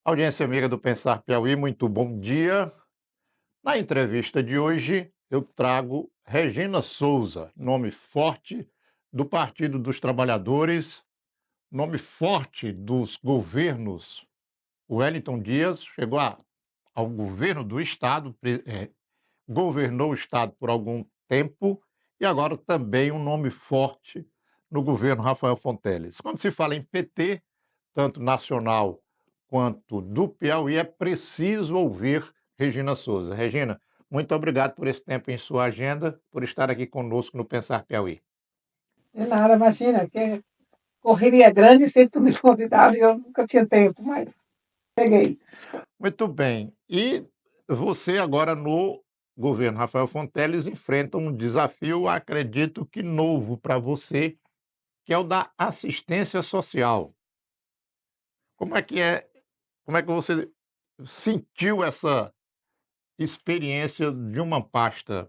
Audiência amiga do Pensar Piauí, muito bom dia. Na entrevista de hoje, eu trago Regina Souza, nome forte do Partido dos Trabalhadores, nome forte dos governos. O Wellington Dias chegou ao governo do Estado, governou o Estado por algum tempo e agora também um nome forte no governo Rafael Fonteles. Quando se fala em PT, tanto nacional quanto do Piauí, é preciso ouvir Regina Souza. Regina, muito obrigado por esse tempo em sua agenda, por estar aqui conosco no Pensar Piauí. De nada, imagina, que correria grande, sempre tu me convidava e eu nunca tinha tempo, mas peguei. Muito bem. E você agora no governo Rafael Fonteles enfrenta um desafio, acredito que novo para você, que é o da assistência social. Como é que você sentiu essa experiência de uma pasta,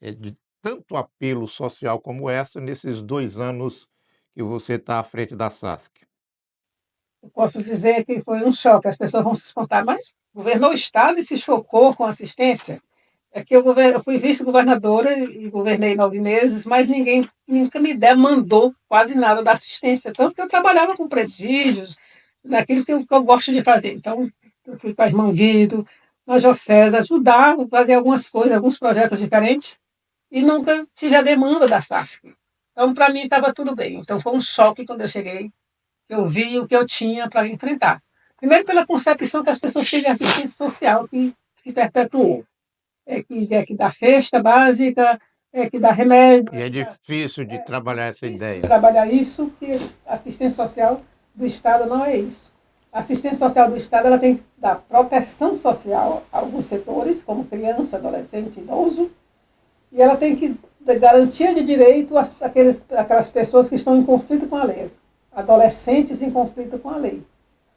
de tanto apelo social como essa, nesses 2 anos que você está à frente da SASC? Eu posso dizer que foi um choque, as pessoas vão se espantar, mas governou o Estado e se chocou com a assistência. É que eu fui vice-governadora e governei 9 meses, mas ninguém nunca me demandou quase nada da assistência, tanto que eu trabalhava com presídios, naquilo que eu gosto de fazer. Então, eu fui para Irmão Guido, na Josés, ajudava, fazer algumas coisas, alguns projetos diferentes, e nunca tive a demanda da SASC. Então, para mim, estava tudo bem. Então, foi um choque quando eu cheguei, eu vi o que eu tinha para enfrentar. Primeiro, pela concepção que as pessoas têm de assistência social, que se perpetuou. É que dá cesta básica, é que dá remédio, E é difícil de é trabalhar essa difícil de ideia. trabalhar isso, que a assistência social do Estado não é isso. A assistência social do Estado ela tem que dar proteção social a alguns setores, como criança, adolescente, idoso, e ela tem que dar garantia de direito àquelas pessoas que estão em conflito com a lei, adolescentes em conflito com a lei.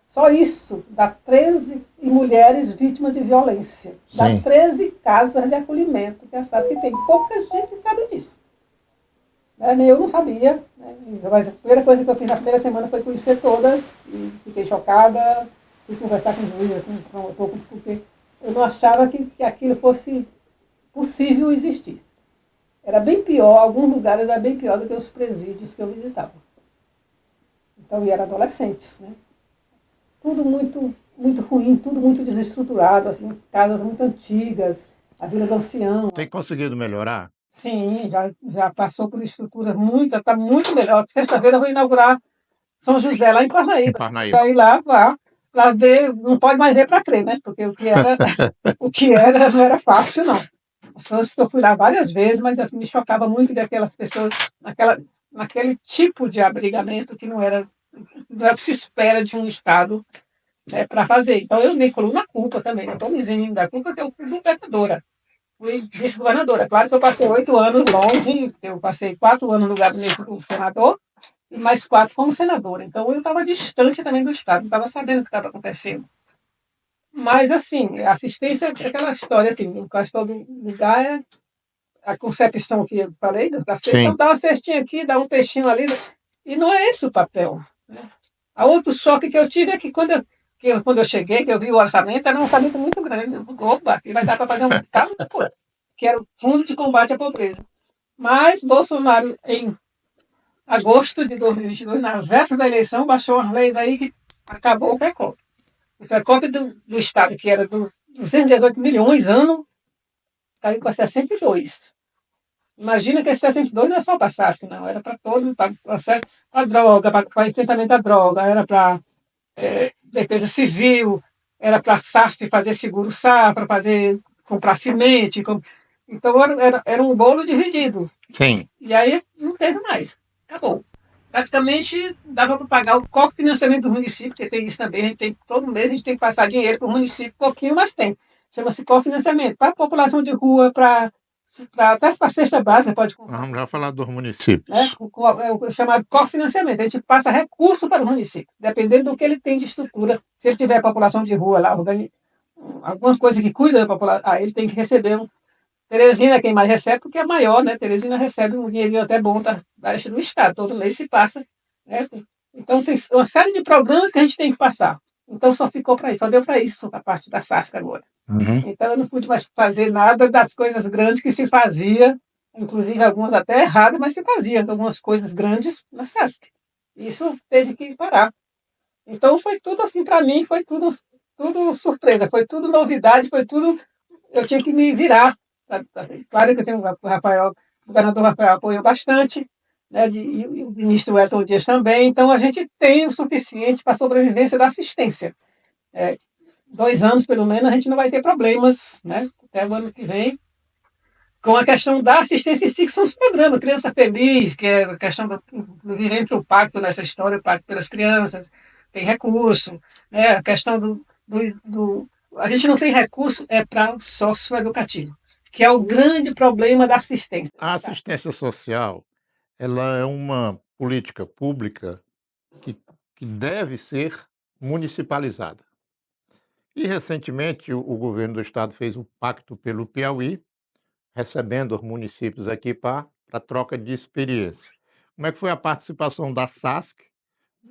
Só isso dá 13 mulheres vítimas de violência. Dá Sim. 13 casas de acolhimento que a SASC tem. Pouca gente sabe disso. Nem eu não sabia. Né? Mas a primeira coisa que eu fiz na primeira semana foi conhecer todas. E fiquei chocada. Fui conversar com o juiz, com o promotor, porque eu não achava que aquilo fosse possível existir. Era bem pior, alguns lugares era bem pior do que os presídios que eu visitava. Então, e eram adolescentes, né? Tudo muito, muito ruim, tudo muito desestruturado, assim, casas muito antigas, a Vila do Ancião. Tem conseguido melhorar? Sim, já passou por estruturas muito, já está muito melhor. Sexta-feira eu vou inaugurar São José, lá em Em Parnaíba. Parnaíba. Aí lá, vá, para ver, não pode mais ver para crer, né? Porque o que era não era fácil, não. As coisas que eu fui lá várias vezes, mas assim, me chocava muito daquelas pessoas, naquele tipo de abrigamento que não é o que se espera de um Estado, né, para fazer. Então eu me incluo na culpa também. Eu estou me isento da culpa que eu fui governadora. Fui vice-governadora. Claro que eu passei 8 anos longe, eu passei 4 anos no gabinete do senador e mais 4 como senadora. Então eu estava distante também do Estado, não estava sabendo o que estava acontecendo. Mas, assim, a assistência é aquela história, assim, em quase todo lugar é a concepção que eu falei da cesta, então Sim. dá uma cestinha aqui, dá um peixinho ali, e não é esse o papel. Né? A outro choque que eu tive é que quando eu cheguei, que eu vi o orçamento, era um orçamento muito grande. Opa, que vai dar para fazer um bocado de coisa, que era o Fundo de Combate à Pobreza. Mas Bolsonaro, em agosto de 2022, na véspera da eleição, baixou as leis aí que acabou o PECOP. O PECOP do Estado, que era do 218 milhões ano, caiu para 62. Imagina que esse 62 não é só para SASC, não, era para todo, para droga, para enfrentamento da droga, era para defesa civil, era para SAF fazer seguro SAF, para fazer comprar semente. Então era um bolo dividido. Sim. E aí não teve mais. Acabou. Praticamente dava para pagar o cofinanciamento do município, porque tem isso também, a gente tem, todo mês a gente tem que passar dinheiro para o município, pouquinho, mas tem. Chama-se cofinanciamento. Para a população de rua, até para a cesta básica pode comprar. Vamos já falar dos Né? municípios. É o chamado cofinanciamento. A gente passa recurso para o município, dependendo do que ele tem de estrutura. Se ele tiver população de rua lá, alguma coisa que cuida da população, ele tem que receber um. Teresina é quem mais recebe, porque é maior, né? Teresina recebe um dinheirinho até bom do Estado, todo mês se passa. Né? Então, tem uma série de programas que a gente tem que passar. Então só ficou para isso, só deu para isso a parte da SASC agora. Uhum. Então eu não pude mais fazer nada das coisas grandes que se fazia, inclusive algumas até erradas, mas se fazia algumas coisas grandes na SASC. Isso teve que parar. Então foi tudo assim para mim, foi tudo surpresa, foi tudo novidade, foi tudo. Eu tinha que me virar. Claro que eu tenho o Rafael, o governador Rafael apoiou bastante, né, e o ministro Wellington Dias também. Então a gente tem o suficiente para a sobrevivência da assistência. 2 anos, pelo menos, a gente não vai ter problemas, né? Até o ano que vem, com a questão da assistência em si, que são os programas, Criança Feliz, que é a questão, inclusive, entre o pacto nessa história, o pacto pelas crianças, tem recurso, né? A questão a gente não tem recurso para o socioeducativo, que é o grande problema da assistência. A assistência social, ela é uma política pública que que deve ser municipalizada. E recentemente o governo do estado fez um pacto pelo Piauí, recebendo os municípios aqui para troca de experiência. Como é que foi a participação da SASC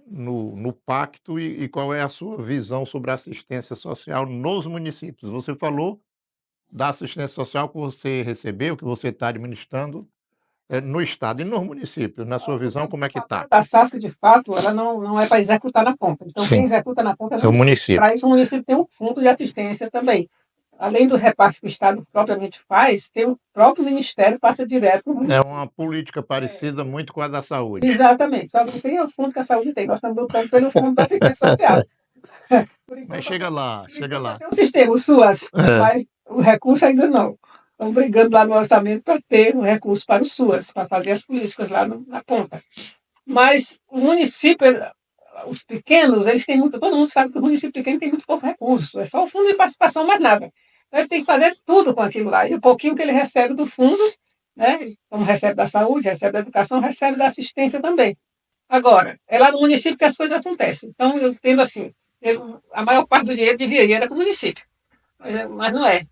no pacto e qual é a sua visão sobre a assistência social nos municípios? Você falou da assistência social que você recebeu, que você está administrando, no estado e nos municípios. Na sua visão, como é que está? A SASC, de fato, ela não é para executar na ponta. Então, quem Sim, executa na ponta é o é o município. município. Para isso, o município tem um fundo de assistência também. Além dos repasses que o Estado propriamente faz, tem o próprio Ministério que passa direto para o É município. uma política parecida muito com a da saúde. Exatamente. Só que não tem o fundo que a saúde tem. Nós estamos lutando pelo fundo da assistência social. Mas chega lá, chega lá. Tem um sistema, o SUAS, É. mas o recurso ainda não. Estamos brigando lá no orçamento para ter um recurso para o SUAS, para fazer as políticas lá na ponta. Mas o município, os pequenos, eles têm muito. Todo mundo sabe que o município pequeno tem muito pouco recurso. É só o fundo de participação, mais nada. Então, ele tem que fazer tudo com aquilo lá. E o pouquinho que ele recebe do fundo, né, como recebe da saúde, recebe da educação, recebe da assistência também. Agora, é lá no município que as coisas acontecem. Então, eu entendo assim, a maior parte do dinheiro deveria ir para o município. Mas não é,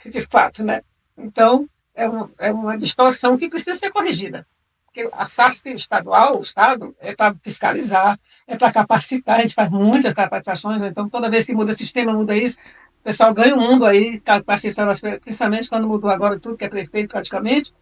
de fato, né? Então, é uma distorção que precisa ser corrigida. Porque a SASC estadual, o Estado, é para fiscalizar, é para capacitar, a gente faz muitas capacitações, então toda vez que muda o sistema, muda isso, o pessoal ganha um mundo aí, capacitando as pessoas, principalmente quando mudou agora tudo, que é prefeito praticamente,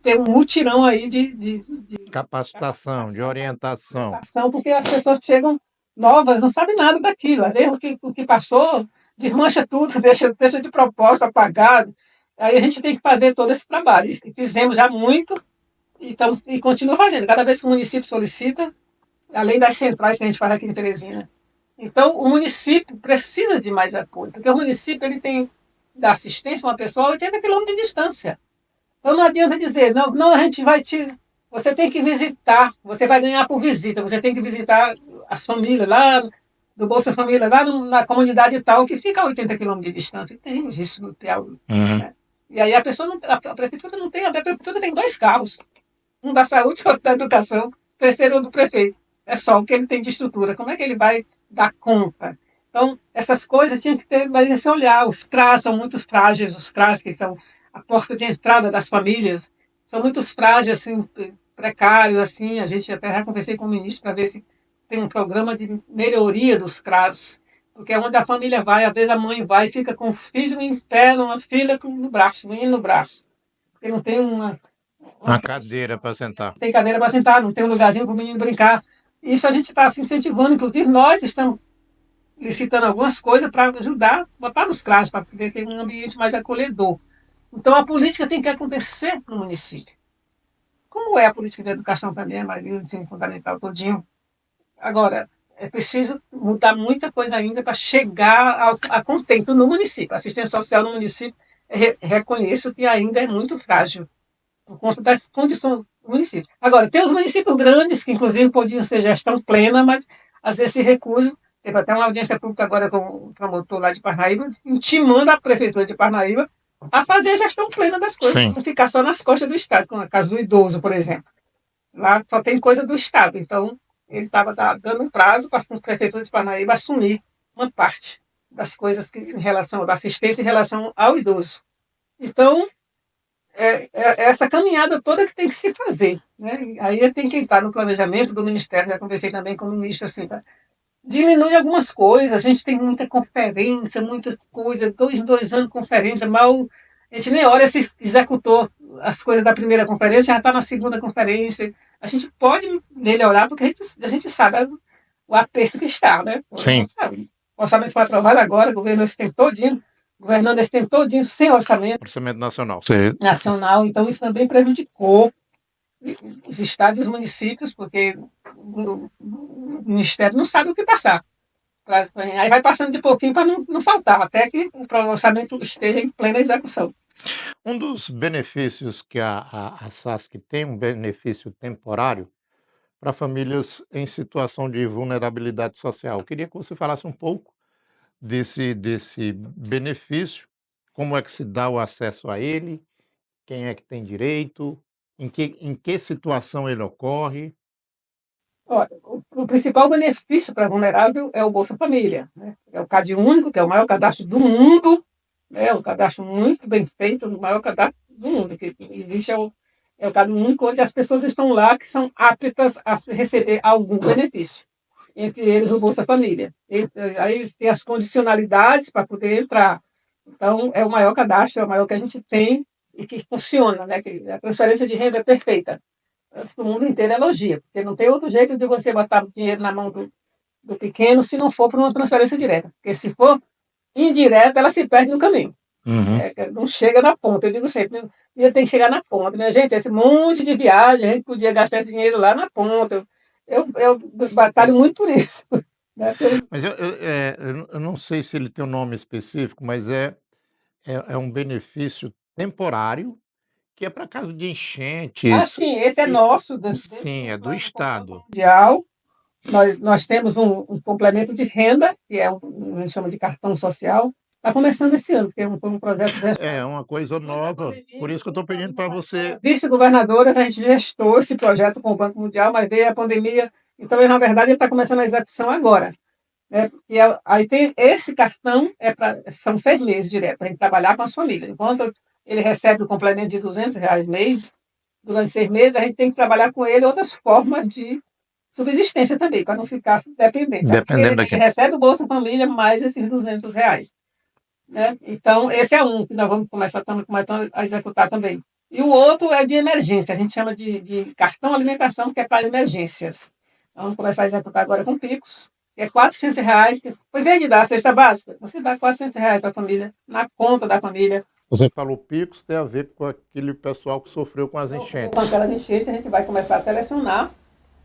tem um mutirão aí de Capacitação, de orientação. orientação, porque as pessoas chegam novas, não sabem nada daquilo, às vezes o que passou desmancha tudo, deixa de propósito apagado, aí a gente tem que fazer todo esse trabalho, e fizemos já muito, e continua fazendo. Cada vez que o município solicita, além das centrais que a gente faz aqui em Teresina. Então, o município precisa de mais apoio, porque o município ele tem da assistência a uma pessoa a 80 quilômetros de distância. Então, não adianta dizer, não, não, a gente vai te. Você tem que visitar, você vai ganhar por visita, você tem que visitar as famílias lá do Bolsa Família, lá na comunidade tal, que fica a 80 quilômetros de distância. Tem isso no Piauí. Uhum. Né? E aí a pessoa não, a prefeitura não tem, a prefeitura tem 2 carros, um da saúde e outro da educação, o terceiro é do prefeito. É só o que ele tem de estrutura. Como é que ele vai dar conta? Então, essas coisas tinham que ter mais esse olhar. Os CRAS são muito frágeis, os CRAS, que são a porta de entrada das famílias, são muito frágeis, assim, precários, assim. A gente até já conversei com o ministro para ver se tem um programa de melhoria dos CRAS, porque é onde a família vai, às vezes a mãe vai e fica com o filho em pé, uma filha no braço, o menino no braço. Porque não tem Uma cadeira para sentar. tem cadeira para sentar, não tem um lugarzinho para o menino brincar. Isso a gente está incentivando, inclusive nós estamos licitando algumas coisas para ajudar, botar nos CRAS, para poder ter um ambiente mais acolhedor. Então a política tem que acontecer no município. Como é a política de educação também, a maioria do ensino fundamental todinho. Agora, é preciso mudar muita coisa ainda para chegar a contento no município. A assistência social no município, reconheço que ainda é muito frágil por conta das condições do município. Agora, tem os municípios grandes, que inclusive podiam ser gestão plena, mas às vezes se recusam. Teve até uma audiência pública agora com o promotor lá de Parnaíba, intimando a prefeitura de Parnaíba a fazer a gestão plena das coisas, Sim. não ficar só nas costas do Estado, como a casa do idoso, por exemplo. Lá só tem coisa do Estado, então ele estava dando um prazo para a prefeitura de Parnaíba assumir uma parte das coisas em relação da assistência em relação ao idoso. Então, é essa caminhada toda que tem que se fazer. Né? Aí tem que entrar no planejamento do Ministério. Já conversei também com o ministro assim, diminui algumas coisas. A gente tem muita conferência, muitas coisas, 2 em 2 anos conferência, mal a gente nem olha se executou as coisas da primeira conferência, já está na segunda conferência. A gente pode melhorar porque a gente sabe o aperto que está, né? Sim. Sabe? O orçamento foi aprovado agora, o governo esse tempo todinho, governando esse tempo todinho sem orçamento Orçamento nacional. Sim. nacional, então isso também prejudicou os estados e os municípios, porque o Ministério não sabe o que passar. Aí vai passando de pouquinho para não faltar, até que o orçamento esteja em plena execução. Um dos benefícios que a SASC tem, um benefício temporário para famílias em situação de vulnerabilidade social. Eu queria que você falasse um pouco desse benefício, como é que se dá o acesso a ele, quem é que tem direito, em que situação ele ocorre. Olha, o principal benefício para vulnerável é o Bolsa Família, né? É o CAD único, que é o maior cadastro do mundo, né? É um cadastro muito bem feito, o maior cadastro do mundo que existe é o CAD único, onde as pessoas estão lá que são aptas a receber algum benefício, entre eles o Bolsa Família. Aí tem as condicionalidades para poder entrar. Então, é o maior cadastro, é o maior que a gente tem e que funciona, né? Que a transferência de renda é perfeita. Tanto que o mundo inteiro elogia, porque não tem outro jeito de você botar o dinheiro na mão do pequeno se não for por uma transferência direta. Porque se for indireta, ela se perde no caminho. Uhum. Não chega na ponta. Eu digo sempre, tem que chegar na ponta. Minha gente, esse monte de viagem, a gente podia gastar esse dinheiro lá na ponta. Eu batalho muito por isso. Né? Mas eu não sei se ele tem um nome específico, mas é um benefício temporário que é para caso de enchentes. Sim, esse é E, nosso, dentro sim, do é do plano do Banco Estado. Mundial. Nós temos um complemento de renda, que a gente chama de cartão social. Está começando esse ano, porque foi um projeto gestado. É uma coisa nova. Por isso que eu estou pedindo para você. Vice-governadora, a gente gestou esse projeto com o Banco Mundial, mas veio a pandemia, então, na verdade, ele está começando a execução agora. Né? Aí tem esse cartão, são 6 meses direto, para a gente trabalhar com as famílias. Enquanto ele recebe o complemento de R$ 200 mês, durante 6 meses, a gente tem que trabalhar com ele outras formas de subsistência também, para não ficar dependente. Dependendo Ele daqui. recebe o Bolsa Família mais esses R$ 200. Né? Então, esse é um que nós vamos começar a executar também. E o outro é de emergência, a gente chama de cartão alimentação, que é para emergências. Então, vamos começar a executar agora com Picos, que é R$ 400, que, ao invés de dar a cesta básica, você dá R$ 400 para a família, na conta da família. Você falou picos, tem a ver com aquele pessoal que sofreu com as Com enchentes. aquelas enchentes, a gente vai começar a selecionar,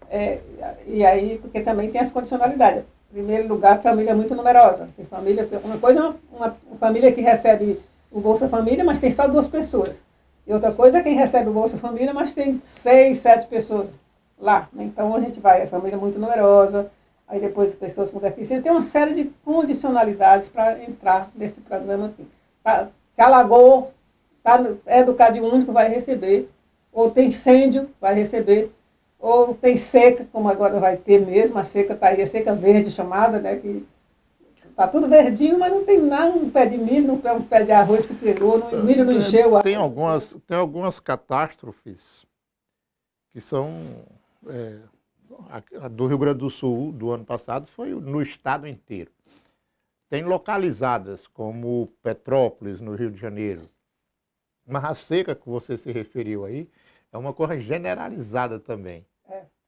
é, e aí, porque também tem as condicionalidades. Em primeiro lugar, família muito numerosa. Tem família, uma coisa é uma família que recebe o Bolsa Família, mas tem só 2 pessoas. E outra coisa é quem recebe o Bolsa Família, mas tem 6, 7 pessoas lá. Então a gente vai, a família muito numerosa, aí depois pessoas com deficiência, tem uma série de condicionalidades para entrar nesse programa. Assim. Se alagou, é do Cade Único, vai receber. Ou tem incêndio, vai receber. Ou tem seca, como agora vai ter mesmo, a seca está aí, a seca verde chamada, né, que está tudo verdinho, mas não tem nada, um pé de milho, não tem um pé de arroz que pegou, o milho não encheu. Tem algumas catástrofes que são. A do Rio Grande do Sul, do ano passado, foi no estado inteiro. Tem localizadas, como Petrópolis, no Rio de Janeiro. Mas a seca que você se referiu aí é uma coisa generalizada também.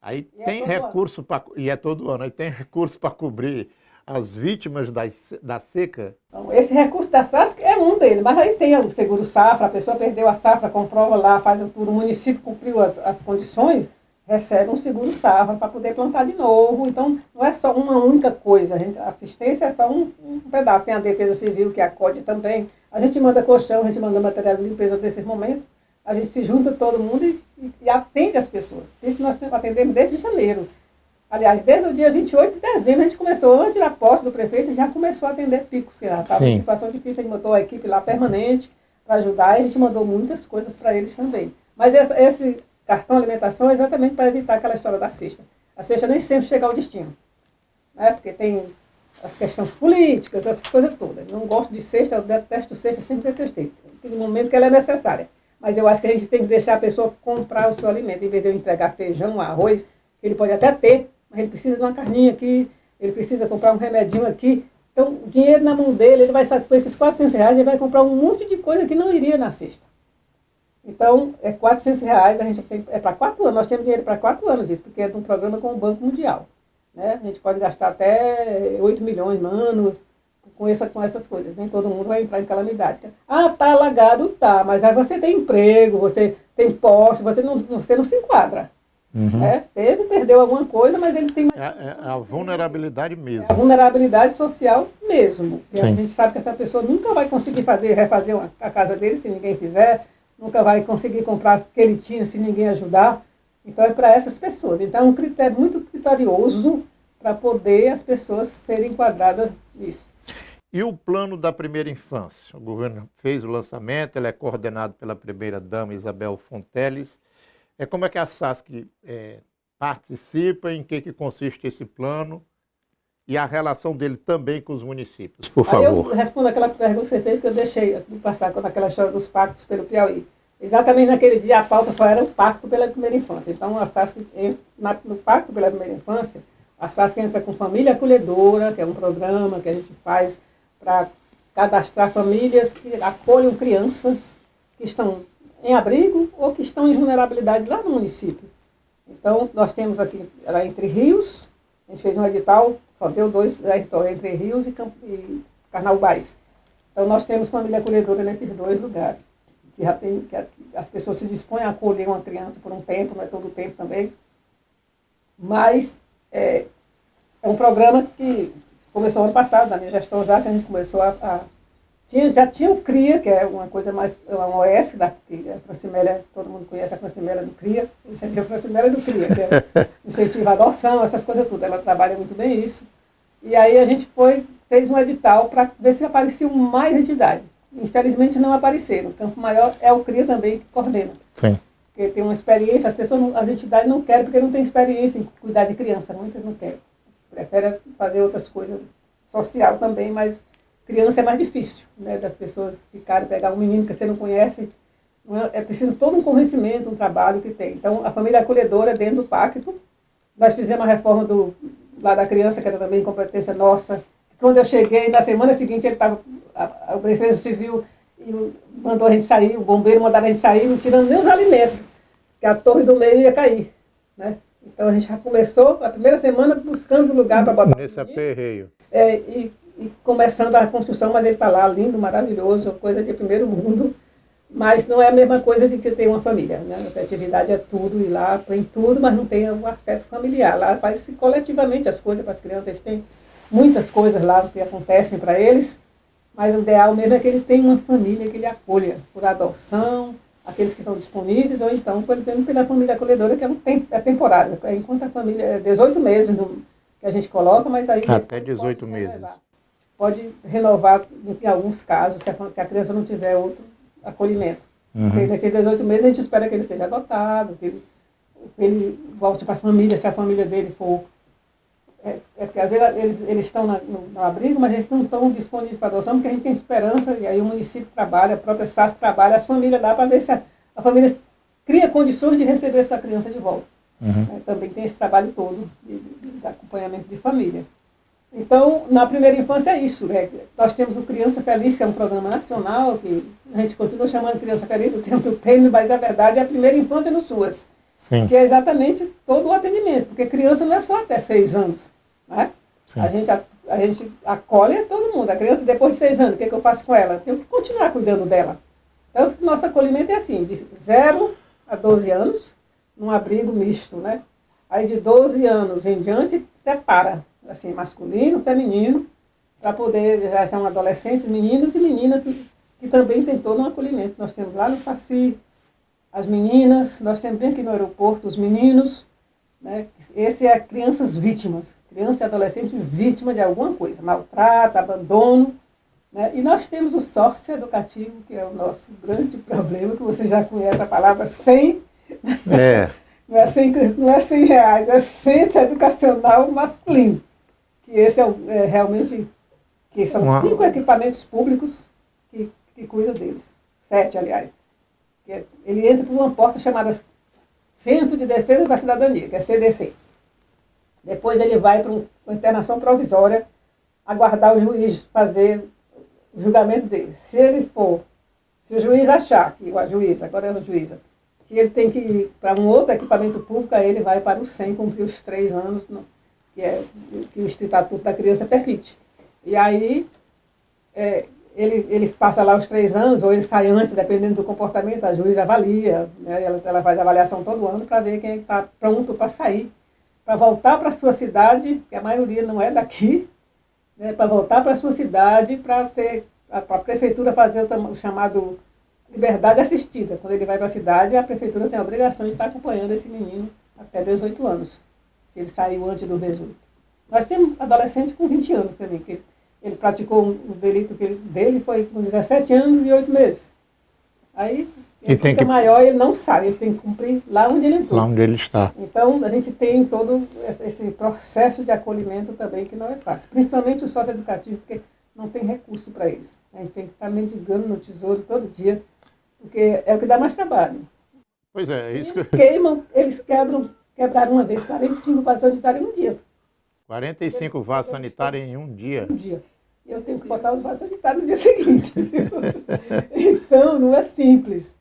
Aí tem recurso para. E é todo ano, aí tem recurso para cobrir as vítimas da seca. Então, esse recurso da SASC é um deles, mas aí tem o seguro safra, a pessoa perdeu a safra, comprova lá, faz tudo, o município cumpriu as condições, recebe um seguro safra para poder plantar de novo. Então, não é só uma única coisa, a assistência é só um pedaço. Tem a Defesa Civil, que acode também. A gente manda colchão, a gente manda material de limpeza nesses momentos. A gente se junta todo mundo e atende as pessoas. Nós atendemos desde janeiro. Aliás, desde o dia 28 de dezembro, a gente começou, antes da posse do prefeito, já começou a atender picos, que estava em situação difícil, a gente botou a equipe lá permanente para ajudar, e a gente mandou muitas coisas para eles também. Mas esse cartão alimentação é exatamente para evitar aquela história da cesta. A cesta nem sempre chega ao destino, né? Porque tem as questões políticas, essas coisas todas. Eu não gosto de cesta, eu detesto cesta, sempre detestei. Tem um momento que ela é necessária. Mas eu acho que a gente tem que deixar a pessoa comprar o seu alimento, em vez de eu entregar feijão, arroz, que ele pode até ter, mas ele precisa de uma carninha aqui, ele precisa comprar um remedinho aqui. Então, o dinheiro na mão dele, ele vai sair com esses R$ 400, ele vai comprar um monte de coisa que não iria na cesta. Então, é R$ 400, a gente tem, é para 4 anos, nós temos dinheiro para 4 anos disso, porque é de um programa com o Banco Mundial. Né? A gente pode gastar até 8 milhões no ano com essas coisas. Nem todo mundo vai entrar em calamidade. Ah, tá alagado, tá, mas aí você tem emprego, você tem posse, você não se enquadra. Né? Perdeu alguma coisa, mas ele tem mais... É a vulnerabilidade mesmo. É a vulnerabilidade social mesmo. A gente sabe que essa pessoa nunca vai conseguir refazer a casa dele se ninguém fizer, nunca vai conseguir comprar o que ele tinha se ninguém ajudar. Então é para essas pessoas. Então é um critério muito criterioso para poder as pessoas serem enquadradas nisso. E o plano da primeira infância? O governo fez o lançamento, ele é coordenado pela primeira-dama Isabel Fonteles. Como é que a SASC participa, em que consiste esse plano e a relação dele também com os municípios, por favor? Aí eu respondo aquela pergunta que você fez, que eu deixei de passar naquela história dos pactos pelo Piauí. Exatamente naquele dia a pauta só era o pacto pela primeira infância. Então a SASC, no pacto pela primeira infância, a SASC entra com Família Acolhedora, que é um programa que a gente faz para cadastrar famílias que acolham crianças que estão em abrigo ou que estão em vulnerabilidade lá no município. Então, nós temos aqui, lá Entre Rios, a gente fez um edital, só deu 2 editais, Entre Rios e Carnaubais. Então, nós temos família acolhedora nesses 2 lugares, que já tem, que as pessoas se dispõem a acolher uma criança por um tempo, não é todo o tempo também, mas é um programa que começou ano passado, na minha gestão já, que a gente começou já tinha o CRIA, que é uma coisa mais, uma OS, que a Francimélia, todo mundo conhece a Francimélia do CRIA, a Francimélia do CRIA, que é incentivo à adoção, essas coisas tudo, ela trabalha muito bem isso. E aí a gente fez um edital para ver se apareciam mais entidades. Infelizmente não apareceram. O Campo Maior é o CRIA também que coordena. Sim. Porque tem uma experiência, as entidades não querem porque não tem experiência em cuidar de criança, muitas não querem. Preferem fazer outras coisas, social também, mas criança é mais difícil, né, das pessoas pegar um menino que você não conhece, é preciso todo um conhecimento, um trabalho que tem. Então, a família acolhedora dentro do pacto, nós fizemos a reforma lá da criança, que era também competência nossa. Quando eu cheguei, na semana seguinte, o prefeito civil mandou a gente sair, o bombeiro mandaram a gente sair, não tirando nem os alimentos, que a torre do meio ia cair, né? Então, a gente já começou, a primeira semana, buscando lugar para botar... Nesse aperreio. E começando a construção, mas ele está lá, lindo, maravilhoso, coisa de primeiro mundo, mas não é a mesma coisa de que ter uma família, né? A afetividade é tudo, e lá tem tudo, mas não tem o afeto familiar. Lá faz-se coletivamente as coisas para as crianças, eles têm muitas coisas lá que acontecem para eles, mas o ideal mesmo é que ele tenha uma família que ele acolha, por adoção, aqueles que estão disponíveis, ou então pela família acolhedora, que é temporário, enquanto a família é 18 meses que a gente coloca, mas aí... Até 18 meses. Pode renovar em alguns casos, se a criança não tiver outro acolhimento. Nesses 18 meses a gente espera que ele seja adotado, que ele volte para a família, se a família dele for... porque às vezes eles estão no abrigo, mas eles não estão disponíveis para adoção, porque a gente tem esperança, e aí o município trabalha, a própria SAS trabalha, as famílias lá para ver se a família cria condições de receber essa criança de volta. Também tem esse trabalho todo de acompanhamento de família. Então, na primeira infância é isso. Nós temos o Criança Feliz, que é um programa nacional, que a gente continua chamando Criança Feliz do tempo do prêmio, mas a verdade é a primeira infância no SUAS. Sim. Que é exatamente todo o atendimento, porque criança não é só até 6 anos. Né? A gente acolhe todo mundo. A criança, depois de 6 anos, o que eu faço com ela? Eu tenho que continuar cuidando dela. Tanto que nosso acolhimento é assim, de 0 a 12 anos, num abrigo misto. Né? Aí de 12 anos em diante, separa. Assim, masculino, feminino, para poder já são adolescentes, meninos e meninas que também tem todo um acolhimento. Nós temos lá no Saci as meninas, nós temos bem aqui no aeroporto os meninos, né? Esse é crianças vítimas, criança e adolescente vítima de alguma coisa, maltrato, abandono, né? E nós temos o sócio educativo, que é o nosso grande problema, que você já conhece a palavra 100. Não é 100 reais, é Centro Educacional Masculino. Que esse realmente, que são 5 equipamentos públicos que cuidam deles. 7, aliás. Ele entra por uma porta chamada Centro de Defesa da Cidadania, que é CDC. Depois ele vai para uma internação provisória, aguardar o juiz fazer o julgamento dele. Se o juiz achar, que a juíza, agora é a juíza, que ele tem que ir para um outro equipamento público, aí ele vai para o SEM, cumprir os 3 anos, que o Estatuto da Criança permite. E aí ele passa lá os 3 anos, ou ele sai antes, dependendo do comportamento, a juíza avalia, né, ela faz avaliação todo ano para ver quem está pronto para sair, para voltar para a sua cidade, que a maioria não é daqui, né, para voltar para a sua cidade, para a prefeitura fazer o chamado liberdade assistida. Quando ele vai para a cidade, a prefeitura tem a obrigação de estar acompanhando esse menino até 18 anos, se ele saiu antes dos 18. Nós temos adolescente com 20 anos também, que ele praticou o delito dele, foi com 17 anos e 8 meses. Aí, ele fica maior, ele não sai, ele tem que cumprir lá onde ele entrou. Lá onde ele está. Então, a gente tem todo esse processo de acolhimento também, que não é fácil. Principalmente o socioeducativo, porque não tem recurso para isso. A gente tem que estar mendigando no tesouro todo dia, porque é o que dá mais trabalho. Pois é isso que... Eles quebraram uma vez 45 vasos sanitários em um dia. 45 vasos sanitários em um dia? Um dia. Eu tenho que botar os vasos sanitários no dia seguinte. Então, não é simples.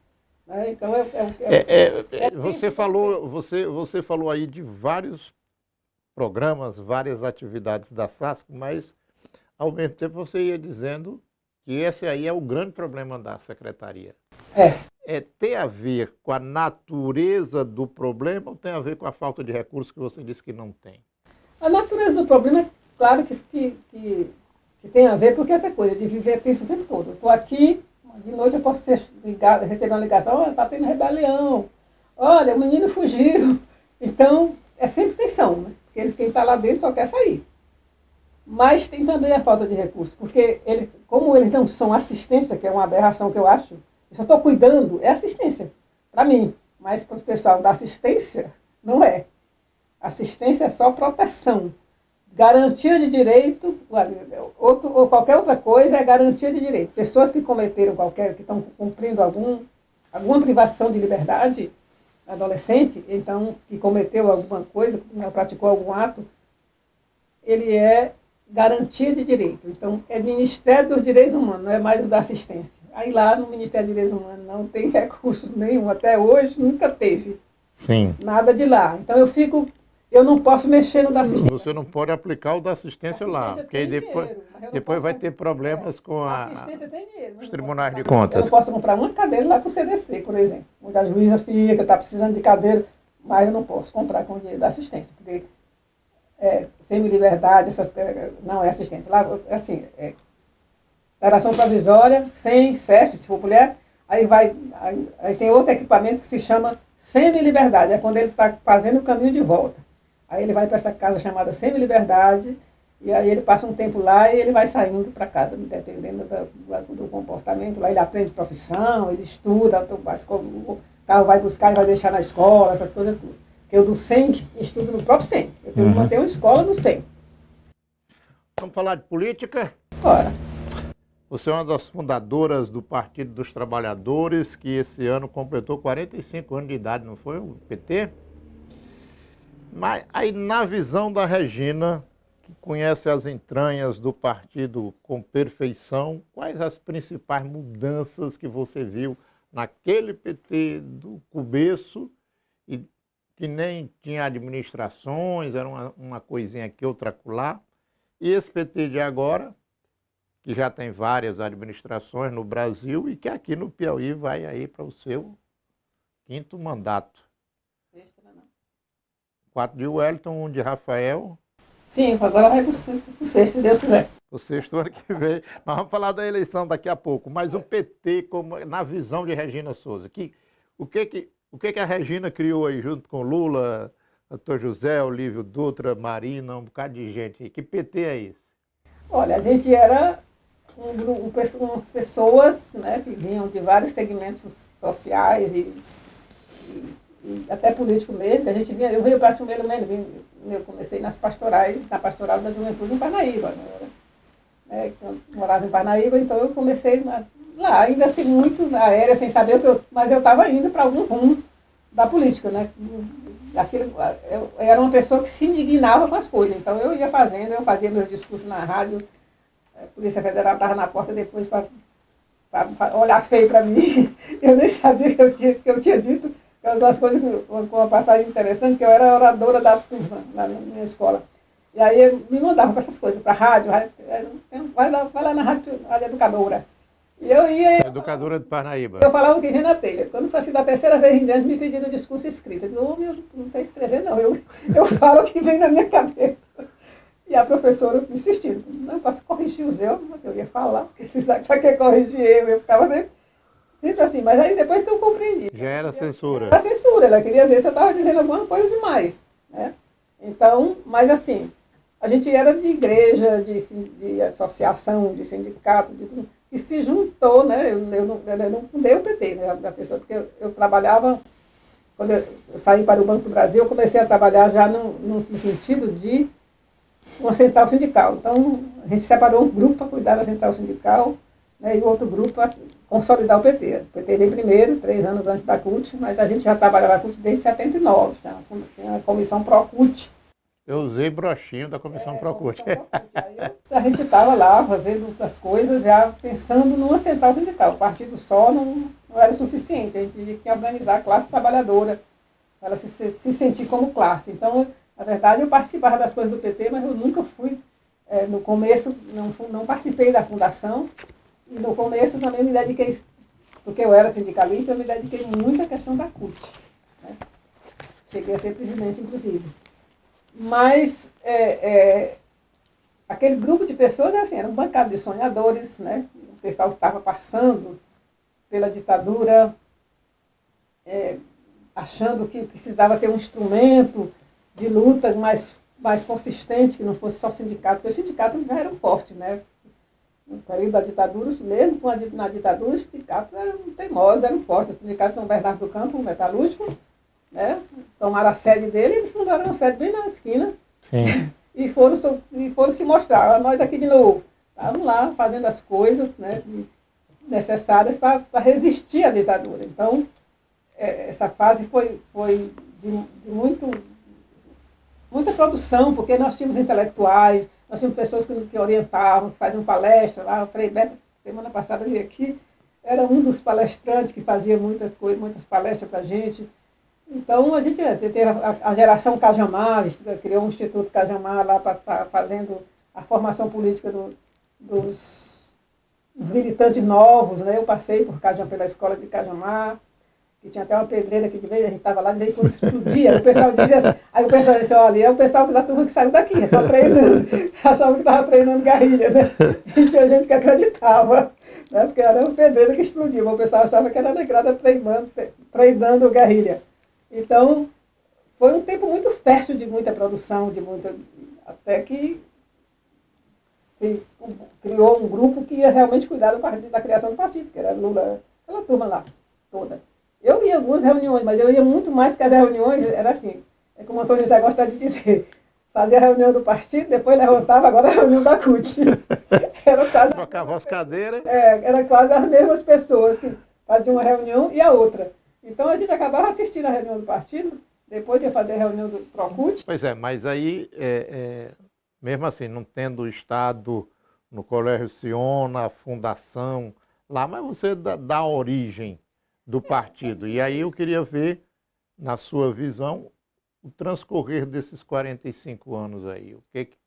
Né? Então, você falou aí de vários programas, várias atividades da SASC, mas, ao mesmo tempo, você ia dizendo que esse aí é o grande problema da secretaria. Tem a ver com a natureza do problema ou tem a ver com a falta de recursos que você disse que não tem? A natureza do problema é claro que tem a ver, porque essa coisa de viver isso o tempo todo. Eu estou aqui, de noite eu posso receber uma ligação, olha, está tendo rebelião, olha, o menino fugiu. Então, é sempre tensão, né? Porque quem está lá dentro só quer sair. Mas tem também a falta de recursos, porque como eles não são assistência, que é uma aberração que eu acho, eu só estou cuidando, é assistência, para mim. Mas para o pessoal da assistência, não é. Assistência é só proteção. Garantia de direito, ou qualquer outra coisa é garantia de direito. Pessoas que cometeram que estão cumprindo alguma privação de liberdade, adolescente, então, que cometeu alguma coisa, praticou algum ato, ele é garantia de direito. Então, é Ministério dos Direitos Humanos, não é mais o da assistência. Aí lá no Ministério dos Direitos Humanos não tem recursos nenhum, até hoje nunca teve. Sim. Nada de lá. Então eu não posso mexer no da assistência. Você não pode aplicar o da assistência lá, porque depois vai ter problemas com os tribunais de contas. Eu não posso comprar uma cadeira lá para o CDC, por exemplo, onde a juíza fica, está precisando de cadeira, mas eu não posso comprar com dinheiro da assistência, porque semi-liberdade, não é assistência. Lá, assim, declaração provisória, sem CEF, se for mulher, aí tem outro equipamento que se chama semi-liberdade, é quando ele está fazendo o caminho de volta. Aí ele vai para essa casa chamada semi-liberdade, e aí ele passa um tempo lá e ele vai saindo para casa, dependendo do comportamento. Lá ele aprende profissão, ele estuda, o carro vai buscar e vai deixar na escola, essas coisas tudo. Eu do SEM estudo no próprio SEM. Eu tenho que manter uma escola no SEM. Vamos falar de política? Bora. Você é uma das fundadoras do Partido dos Trabalhadores, que esse ano completou 45 anos de idade, não foi o PT? Mas aí, na visão da Regina, que conhece as entranhas do partido com perfeição, quais as principais mudanças que você viu naquele PT do começo, e que nem tinha administrações, era uma coisinha aqui, outra acolá, e esse PT de agora, que já tem várias administrações no Brasil e que aqui no Piauí vai aí para o seu 5º mandato. 4 de Wellington, 1 de Rafael. Sim, agora vai para o 6º, se Deus quiser. O 6º ano que vem. Nós vamos falar da eleição daqui a pouco, mas o PT, na visão de Regina Souza, o que a Regina criou aí junto com Lula, Dr. José, Olívio Dutra, Marina, um bocado de gente aí. Que PT é esse? Olha, a gente era umas pessoas, né, que vinham de vários segmentos sociais e até político mesmo, que a gente vinha, eu venho para primeiro mesmo, eu comecei na pastoral da juventude em Parnaíba, né, eu morava em Parnaíba, então eu comecei lá, ainda tem muito na aérea, sem saber mas eu estava indo para algum rumo da política, né, Eu era uma pessoa que se indignava com as coisas. Então eu ia fazendo, eu fazia meus discursos na rádio, a Polícia Federal estava na porta depois para olhar feio para mim. Eu nem sabia que eu tinha dito. É uma das coisas, com uma passagem interessante, que eu era oradora da turma na minha escola. E aí eu me mandava para essas coisas, para a rádio, vai lá na rádio educadora. E eu ia. Educadora de Parnaíba. Eu falava o que vinha na telha. Quando foi assim, da terceira vez em diante, me pediram o discurso escrito. Eu digo, eu não sei escrever, não. Eu falo o que vem na minha cabeça. E a professora insistindo, não, para corrigir os erros, eu ia falar, para que corrigir eu ficava sempre assim. Mas aí depois que eu compreendi. Já era censura. Era censura, ela queria ver se eu estava dizendo alguma coisa demais. Né? Então, mas assim, a gente era de igreja, de associação, de sindicato, e se juntou, né? Eu não fundei o PT, né? Da pessoa, porque eu trabalhava, quando eu saí para o Banco do Brasil, eu comecei a trabalhar já no sentido de uma central sindical. Então, a gente separou um grupo para cuidar da central sindical, né, e outro grupo para consolidar o PT. O PT veio primeiro, 3 anos antes da CUT, mas a gente já trabalhava a CUT desde 79, já tinha a comissão Pro-CUT. Eu usei broxinho da comissão Pro-CUT. A gente estava lá fazendo as coisas, já pensando numa central sindical. O partido só não era o suficiente, a gente tinha que organizar a classe trabalhadora, para ela se sentir como classe. Então, na verdade, eu participava das coisas do PT, mas eu nunca fui, no começo, não participei da fundação, e no começo também me dediquei, porque eu era sindicalista, eu me dediquei muito à questão da CUT. Né? Cheguei a ser presidente, inclusive. Mas aquele grupo de pessoas assim, era um bancado de sonhadores, né? O pessoal que estava passando pela ditadura, achando que precisava ter um instrumento de luta mais consistente, que não fosse só sindicato, porque os sindicatos já eram fortes, né? No período da ditadura, mesmo na ditadura, os sindicatos eram teimosos, eram fortes. Os sindicatos de São Bernardo do Campo, um metalúrgico, né? Tomaram a sede dele, eles fundaram uma sede bem na esquina. Sim. E foram se mostrar, nós aqui de novo. Estavam lá fazendo as coisas, né, necessárias para resistir à ditadura. Então, essa fase foi de muita produção, porque nós tínhamos intelectuais, nós tínhamos pessoas que orientavam, que faziam palestras lá. O Frei Beto, semana passada, veio aqui, era um dos palestrantes que fazia muitas palestras para a gente. Então, a gente teve a geração Cajamar, criou um Instituto Cajamar lá fazendo a formação política dos militantes novos. Né? Eu passei pela escola de Cajamar, que tinha até uma pedreira que de vez a gente estava lá, de vez em quando explodia. O pessoal dizia assim, aí o pessoal disse, olha, é o pessoal da turma que saiu daqui, está treinando. Achava que estava treinando guerrilha, né? E tinha gente que acreditava, né? Porque era uma pedreira que explodia, mas o pessoal achava que era negrada treinando guerrilha. Então, foi um tempo muito fértil de muita produção, até que se criou um grupo que ia realmente cuidar da criação do partido, que era Lula, aquela turma lá toda. Eu ia a algumas reuniões, mas eu ia muito mais, porque as reuniões era assim, como o Antônio José gosta de dizer, fazia a reunião do partido, depois levantava, agora a reunião da CUT. Trocava as cadeiras. Era quase as mesmas pessoas que faziam uma reunião e a outra. Então a gente acabava assistindo a reunião do partido, depois ia fazer a reunião do Pro-CUT. Pois é, mas aí, mesmo assim, não tendo estado no Colégio Sion, na fundação lá, mas você dá origem do partido. E aí eu queria ver, na sua visão, o transcorrer desses 45 anos aí.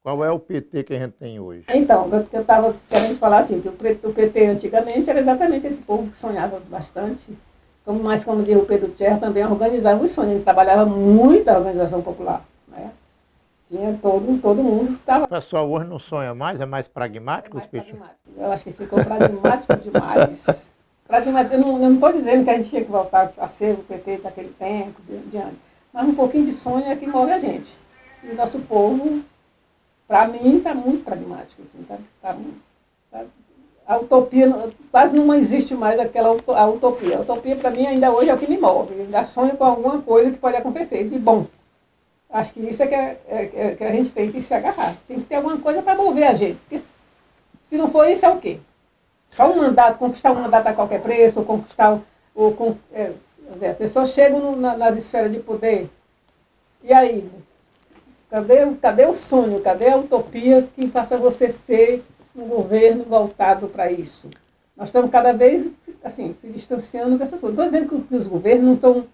Qual é o PT que a gente tem hoje? Então, eu estava querendo falar assim, que o PT antigamente era exatamente esse povo que sonhava bastante, como diz o Pedro Tcher, também organizava os sonhos. A gente trabalhava muita organização popular. Né? Tinha todo mundo que estava. O pessoal hoje não sonha mais, é mais pragmático? Pragmático. Eu acho que ficou pragmático demais. Eu não estou dizendo que a gente tinha que voltar a ser o PT daquele tempo, diante. Mas um pouquinho de sonho é que move a gente. E o nosso povo, para mim, está muito pragmático. Assim, a utopia, quase não existe mais a utopia. A utopia, para mim, ainda hoje é o que me move. Eu ainda sonho com alguma coisa que pode acontecer, de bom. Acho que isso é que a gente tem que se agarrar. Tem que ter alguma coisa para mover a gente. Porque, se não for isso, é o quê? Conquistar um mandato a qualquer preço, ou conquistar... as pessoas chegam nas esferas de poder E aí, cadê o sonho, cadê a utopia que faça você ser um governo voltado para isso? Nós estamos cada vez assim, se distanciando dessas coisas. Não estou dizendo que os governos não estão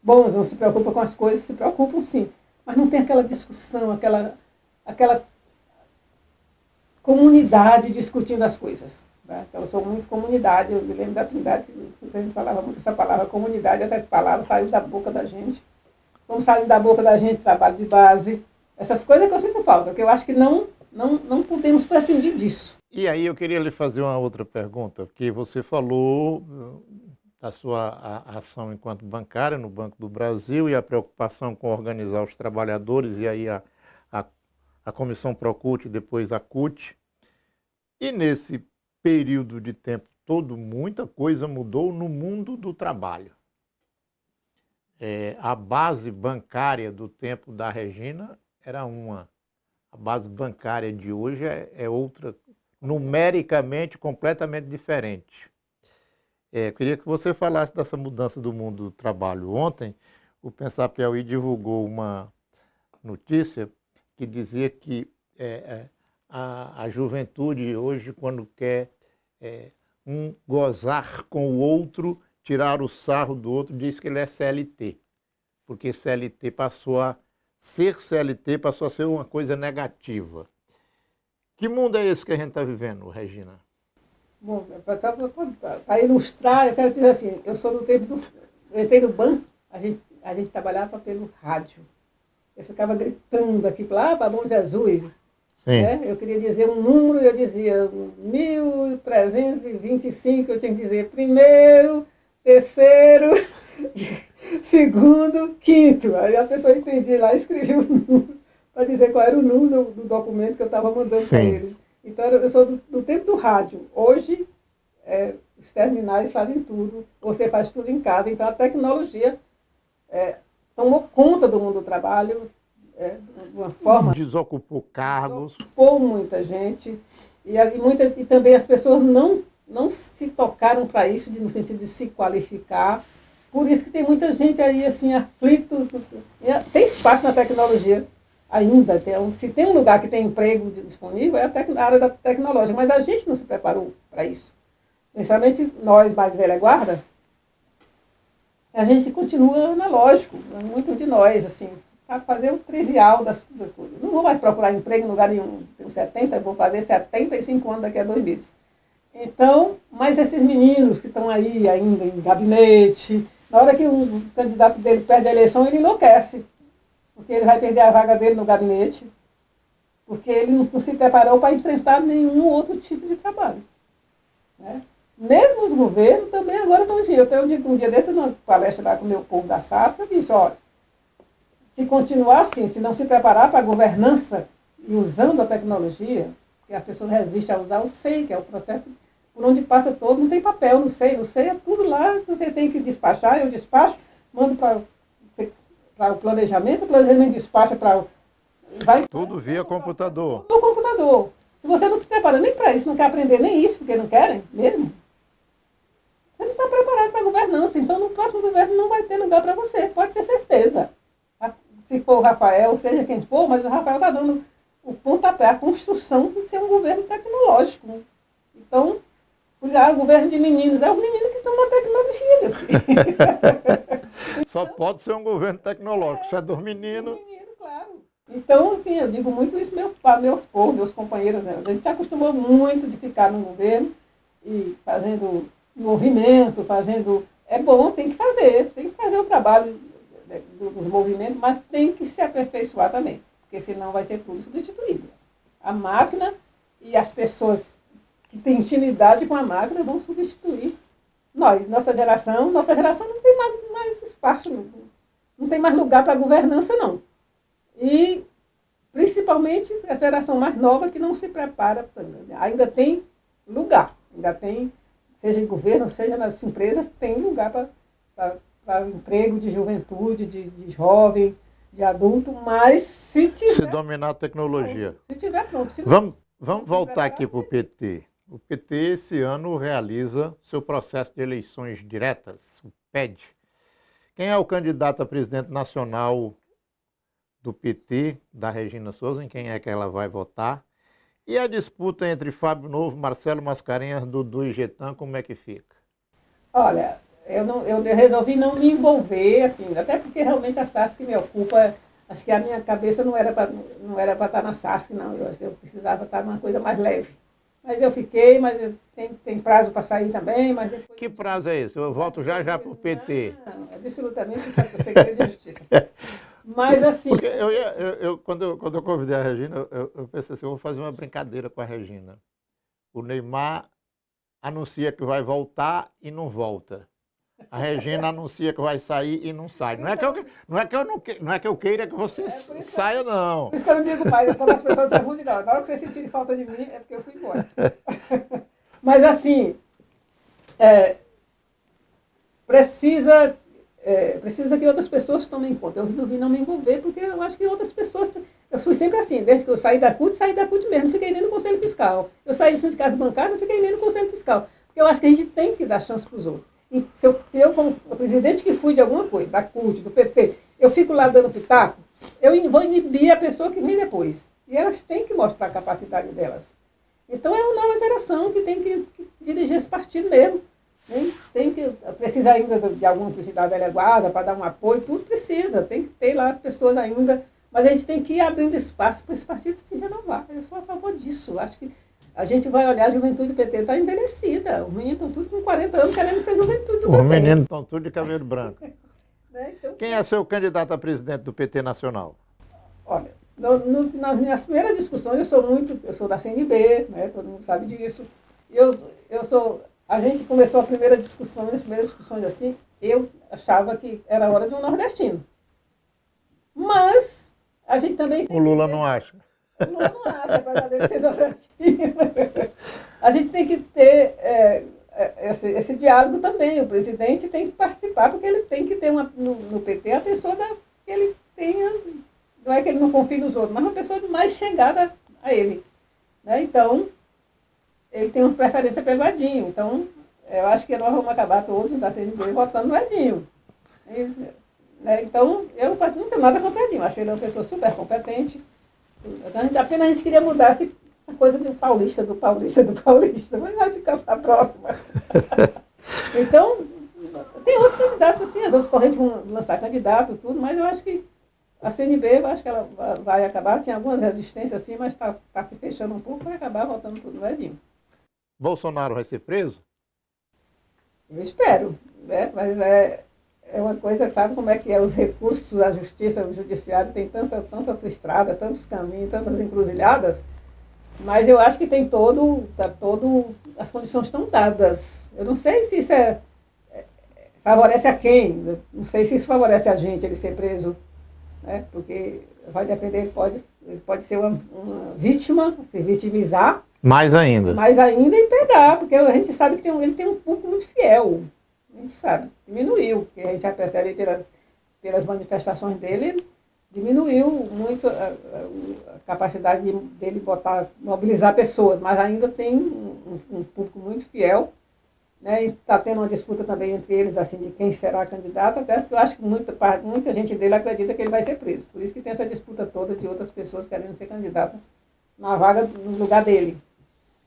bons, não se preocupam com as coisas, se preocupam sim, mas não tem aquela discussão, aquela comunidade discutindo as coisas. Né? Então, eu sou muito comunidade, eu me lembro da Trindade, que a gente falava muito essa palavra comunidade, essa palavra saiu da boca da gente. Como saiu da boca da gente, trabalho de base, essas coisas que eu sinto falta, que eu acho que não podemos prescindir disso. E aí eu queria lhe fazer uma outra pergunta, porque você falou da sua ação enquanto bancária no Banco do Brasil e a preocupação com organizar os trabalhadores, e aí a, a Comissão Procult e depois a CUT. E nesse período de tempo todo, muita coisa mudou no mundo do trabalho. A base bancária do tempo da Regina era uma. A base bancária de hoje é outra, numericamente completamente diferente. Eu queria que você falasse dessa mudança do mundo do trabalho. Ontem, o Pensar Piauí divulgou uma notícia que dizia que a juventude hoje, quando quer um gozar com o outro, tirar o sarro do outro, diz que ele é CLT, porque CLT passou a ser uma coisa negativa. Que mundo é esse que a gente está vivendo, Regina? Bom, para ilustrar, eu quero dizer assim, eu sou do tempo do... Eu entrei no banco, a gente trabalhava pelo rádio. Eu ficava gritando aqui lá para Bom Jesus. Né? Eu queria dizer um número, eu dizia 1325, eu tinha que dizer primeiro, terceiro, segundo, quinto. Aí a pessoa entendia lá e escrevia o número para dizer qual era o número do documento que eu estava mandando para ele. Então eu sou do tempo do rádio. Hoje, os terminais fazem tudo, você faz tudo em casa. Então a tecnologia tomou conta do mundo do trabalho de uma forma... Desocupou cargos. Desocupou muita gente. E também as pessoas não se tocaram para isso, no sentido de se qualificar. Por isso que tem muita gente aí assim, aflito. Tem espaço na tecnologia ainda. Se tem um lugar que tem emprego disponível, é a área da tecnologia. Mas a gente não se preparou para isso. Principalmente nós, mais velha guarda, a gente continua analógico. Muitos de nós, assim, sabe fazer o trivial das coisas. Não vou mais procurar emprego em lugar nenhum. Tenho 70, vou fazer 75 anos daqui a 2 meses. Então, mas esses meninos que estão aí ainda em gabinete, na hora que o candidato dele perde a eleição, ele enlouquece. Porque ele vai perder a vaga dele no gabinete, porque ele não se preparou para enfrentar nenhum outro tipo de trabalho. Né? Mesmo os governos também agora estão assim. Eu tenho um dia desse, numa palestra lá com o meu povo da SASC, eu disse, olha, se continuar assim, se não se preparar para a governança e usando a tecnologia, que as pessoas resistem a usar o SEI, que é o processo por onde passa todo, não tem papel no SEI. O SEI é tudo lá, você tem que despachar, eu despacho, mando para o planejamento, o planejamento despacha para... Tudo via computador. No computador. Se você não se prepara nem para isso, não quer aprender nem isso, porque não querem mesmo, você não está preparado para a governança. Então, no próximo governo não vai ter lugar para você, pode ter certeza. Se for o Rafael, seja quem for, mas o Rafael está dando o pontapé, a construção de ser um governo tecnológico. Então, o governo de meninos é os meninos que estão na tecnologia, meu filho. Só pode ser um governo tecnológico, se é dos meninos. Claro. Então, assim, eu digo muito isso para meus companheiros. Né? A gente se acostumou muito de ficar no governo e fazendo movimento, É bom, tem que fazer o trabalho dos movimentos, mas tem que se aperfeiçoar também, porque senão vai ter tudo substituído. A máquina e as pessoas que têm intimidade com a máquina vão substituir nós. Nossa geração não tem mais espaço, não tem mais lugar para governança, não. E, principalmente, a geração mais nova que não se prepara, ainda tem lugar, seja em governo, seja nas empresas, tem lugar para emprego de juventude, de jovem, de adulto, mas se dominar a tecnologia. Se tiver pronto. Vamos voltar aqui para o PT. O PT esse ano realiza seu processo de eleições diretas, o PED. Quem é o candidato a presidente nacional do PT, da Regina Souza, em quem é que ela vai votar. E a disputa entre Fábio Novo, Marcelo Mascarenhas, Dudu e Getã, como é que fica? Olha, eu resolvi não me envolver, assim, até porque realmente a SASC me ocupa. Acho que a minha cabeça não era para estar na SASC, não. Eu precisava estar numa coisa mais leve. Mas eu fiquei, mas tem prazo para sair também, mas depois. Que prazo é esse? Eu volto já já para o PT. Não, absolutamente isso é segredo de justiça. Mas assim, Porque quando eu convidei a Regina, eu pensei assim, eu vou fazer uma brincadeira com a Regina. O Neymar anuncia que vai voltar e não volta. A Regina anuncia que vai sair e não sai. Não é que eu queira que você saia, não. por isso que eu não digo mais, quando as pessoas perguntam, não, na hora que vocês sentirem falta de mim, é porque eu fui embora. Mas assim, é, precisa, precisa que outras pessoas tomem conta. Eu resolvi não me envolver, porque eu acho que outras pessoas. Eu fui sempre assim, desde que eu saí da CUT mesmo, não fiquei nem no Conselho Fiscal. Eu saí do sindicato bancário, não fiquei nem no Conselho Fiscal. Porque eu acho que a gente tem que dar chance para os outros. E se eu, como presidente que fui de alguma coisa, da CUT, do PT, eu fico lá dando pitaco, eu vou inibir a pessoa que vem depois. E elas têm que mostrar a capacidade delas. Então é uma nova geração que tem que dirigir esse partido mesmo. Precisa ainda de alguma quantidade delegada para dar um apoio, tudo precisa, tem que ter lá as pessoas ainda, mas a gente tem que ir abrindo espaço para esse partido se renovar. Eu sou a favor disso. Acho que a gente vai olhar, a juventude do PT está envelhecida. Os meninos estão tudo com 40 anos querendo ser juventude do PT. Os meninos estão tudo de cabelo branco. Né? Então, Quem é seu candidato a presidente do PT Nacional? olha, nas minhas primeiras discussões, eu sou da CNB, né? Todo mundo sabe disso. A gente começou as primeiras discussões assim, eu achava que era hora de um nordestino. Mas a gente também tem O Lula não acha. O Lula não acha, apesar dele ser nordestino. A gente tem que ter esse diálogo também. O presidente tem que participar, porque ele tem que ter no PT a pessoa que ele tenha, não é que ele não confie nos outros, mas uma pessoa mais chegada a ele. Né? Então, ele tem uma preferência pelo Edinho. Então, eu acho que nós vamos acabar todos da CNB votando no Edinho. Né? Então, eu não tenho nada contra o Edinho. Acho que ele é uma pessoa super competente. Apenas a gente queria mudar essa coisa do paulista, mas vai ficar para a próxima. Então, tem outros candidatos, assim, as outras correntes vão lançar candidato, tudo, mas eu acho que a CNB, eu acho que ela vai acabar, tinha algumas resistências, assim, mas está se fechando um pouco, vai acabar votando tudo no Edinho. Bolsonaro vai ser preso? Eu espero, né? Mas é uma coisa, sabe como é que é? Os recursos da justiça, o judiciário tem tantas estradas, tantos caminhos, tantas encruzilhadas, mas eu acho que tem as condições estão dadas. Eu não sei se isso favorece a quem, não sei se isso favorece a gente, ele ser preso, né? Porque vai depender, ele pode ser uma vítima, se vitimizar, mais ainda e pegar, porque a gente sabe que ele tem um público muito fiel. A gente sabe, diminuiu, porque a gente já percebe pelas manifestações dele, diminuiu muito a capacidade dele mobilizar pessoas, mas ainda tem um público muito fiel, né? E está tendo uma disputa também entre eles, assim, de quem será candidato, até porque eu acho que muita gente dele acredita que ele vai ser preso. Por isso que tem essa disputa toda de outras pessoas querendo ser candidata na vaga no lugar dele.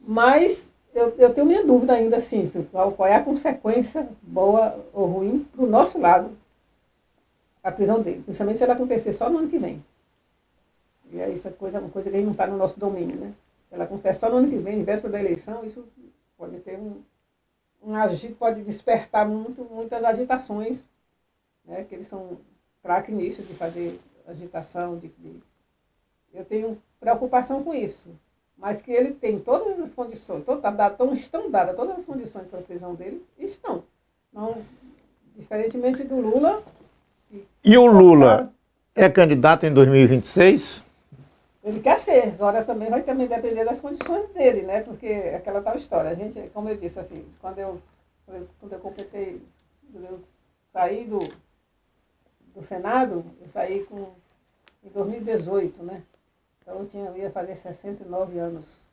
Mas eu tenho minha dúvida ainda, assim, qual é a consequência, boa ou ruim, para o nosso lado, a prisão dele. Principalmente se ela acontecer só no ano que vem. E aí uma coisa que não está no nosso domínio, né? Se ela acontece só no ano que vem, em véspera da eleição, isso pode ter pode despertar muitas agitações, né? Que eles são craques nisso, de fazer agitação, eu tenho preocupação com isso. Mas que ele tem todas as condições, estão dadas todas as condições para a prisão dele, estão. Não, diferentemente do Lula. E o Lula é candidato em 2026? Ele quer ser, agora também vai depender das condições dele, né? Porque é aquela tal história. A gente, como eu disse, assim, quando eu saí do Senado, eu saí em 2018, né? Então eu ia fazer 69 anos.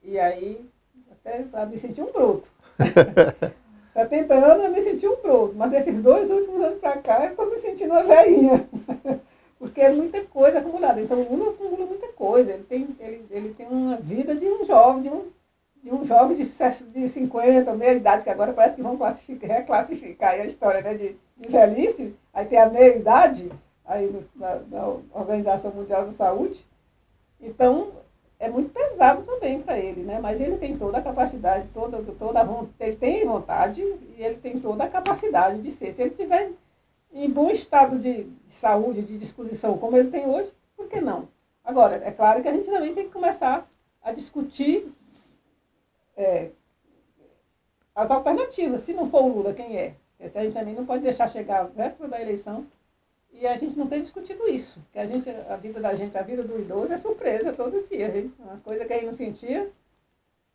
E aí, até me senti um bruto. 70 anos eu me senti um bruto, mas desses 2 últimos anos para cá eu estou me sentindo uma velhinha. porque é muita coisa acumulada. Então, o Lula acumula muita coisa. Ele tem uma vida de um jovem, de um jovem de 50, meia idade, que agora parece que vão reclassificar aí a história, né, de velhice. Aí tem a meia idade, aí na Organização Mundial da Saúde. Então, é muito pesado também para ele, né? Mas ele tem toda a capacidade, ele tem vontade e ele tem toda a capacidade de ser. Se ele estiver em bom estado de saúde, de disposição, como ele tem hoje, por que não? Agora, é claro que a gente também tem que começar a discutir as alternativas. Se não for o Lula, quem é? Porque a gente também não pode deixar chegar a véspera da eleição e a gente não tem discutido isso. Porque a vida da gente, a vida do idoso é surpresa todo dia. Gente. Uma coisa que a gente não sentia.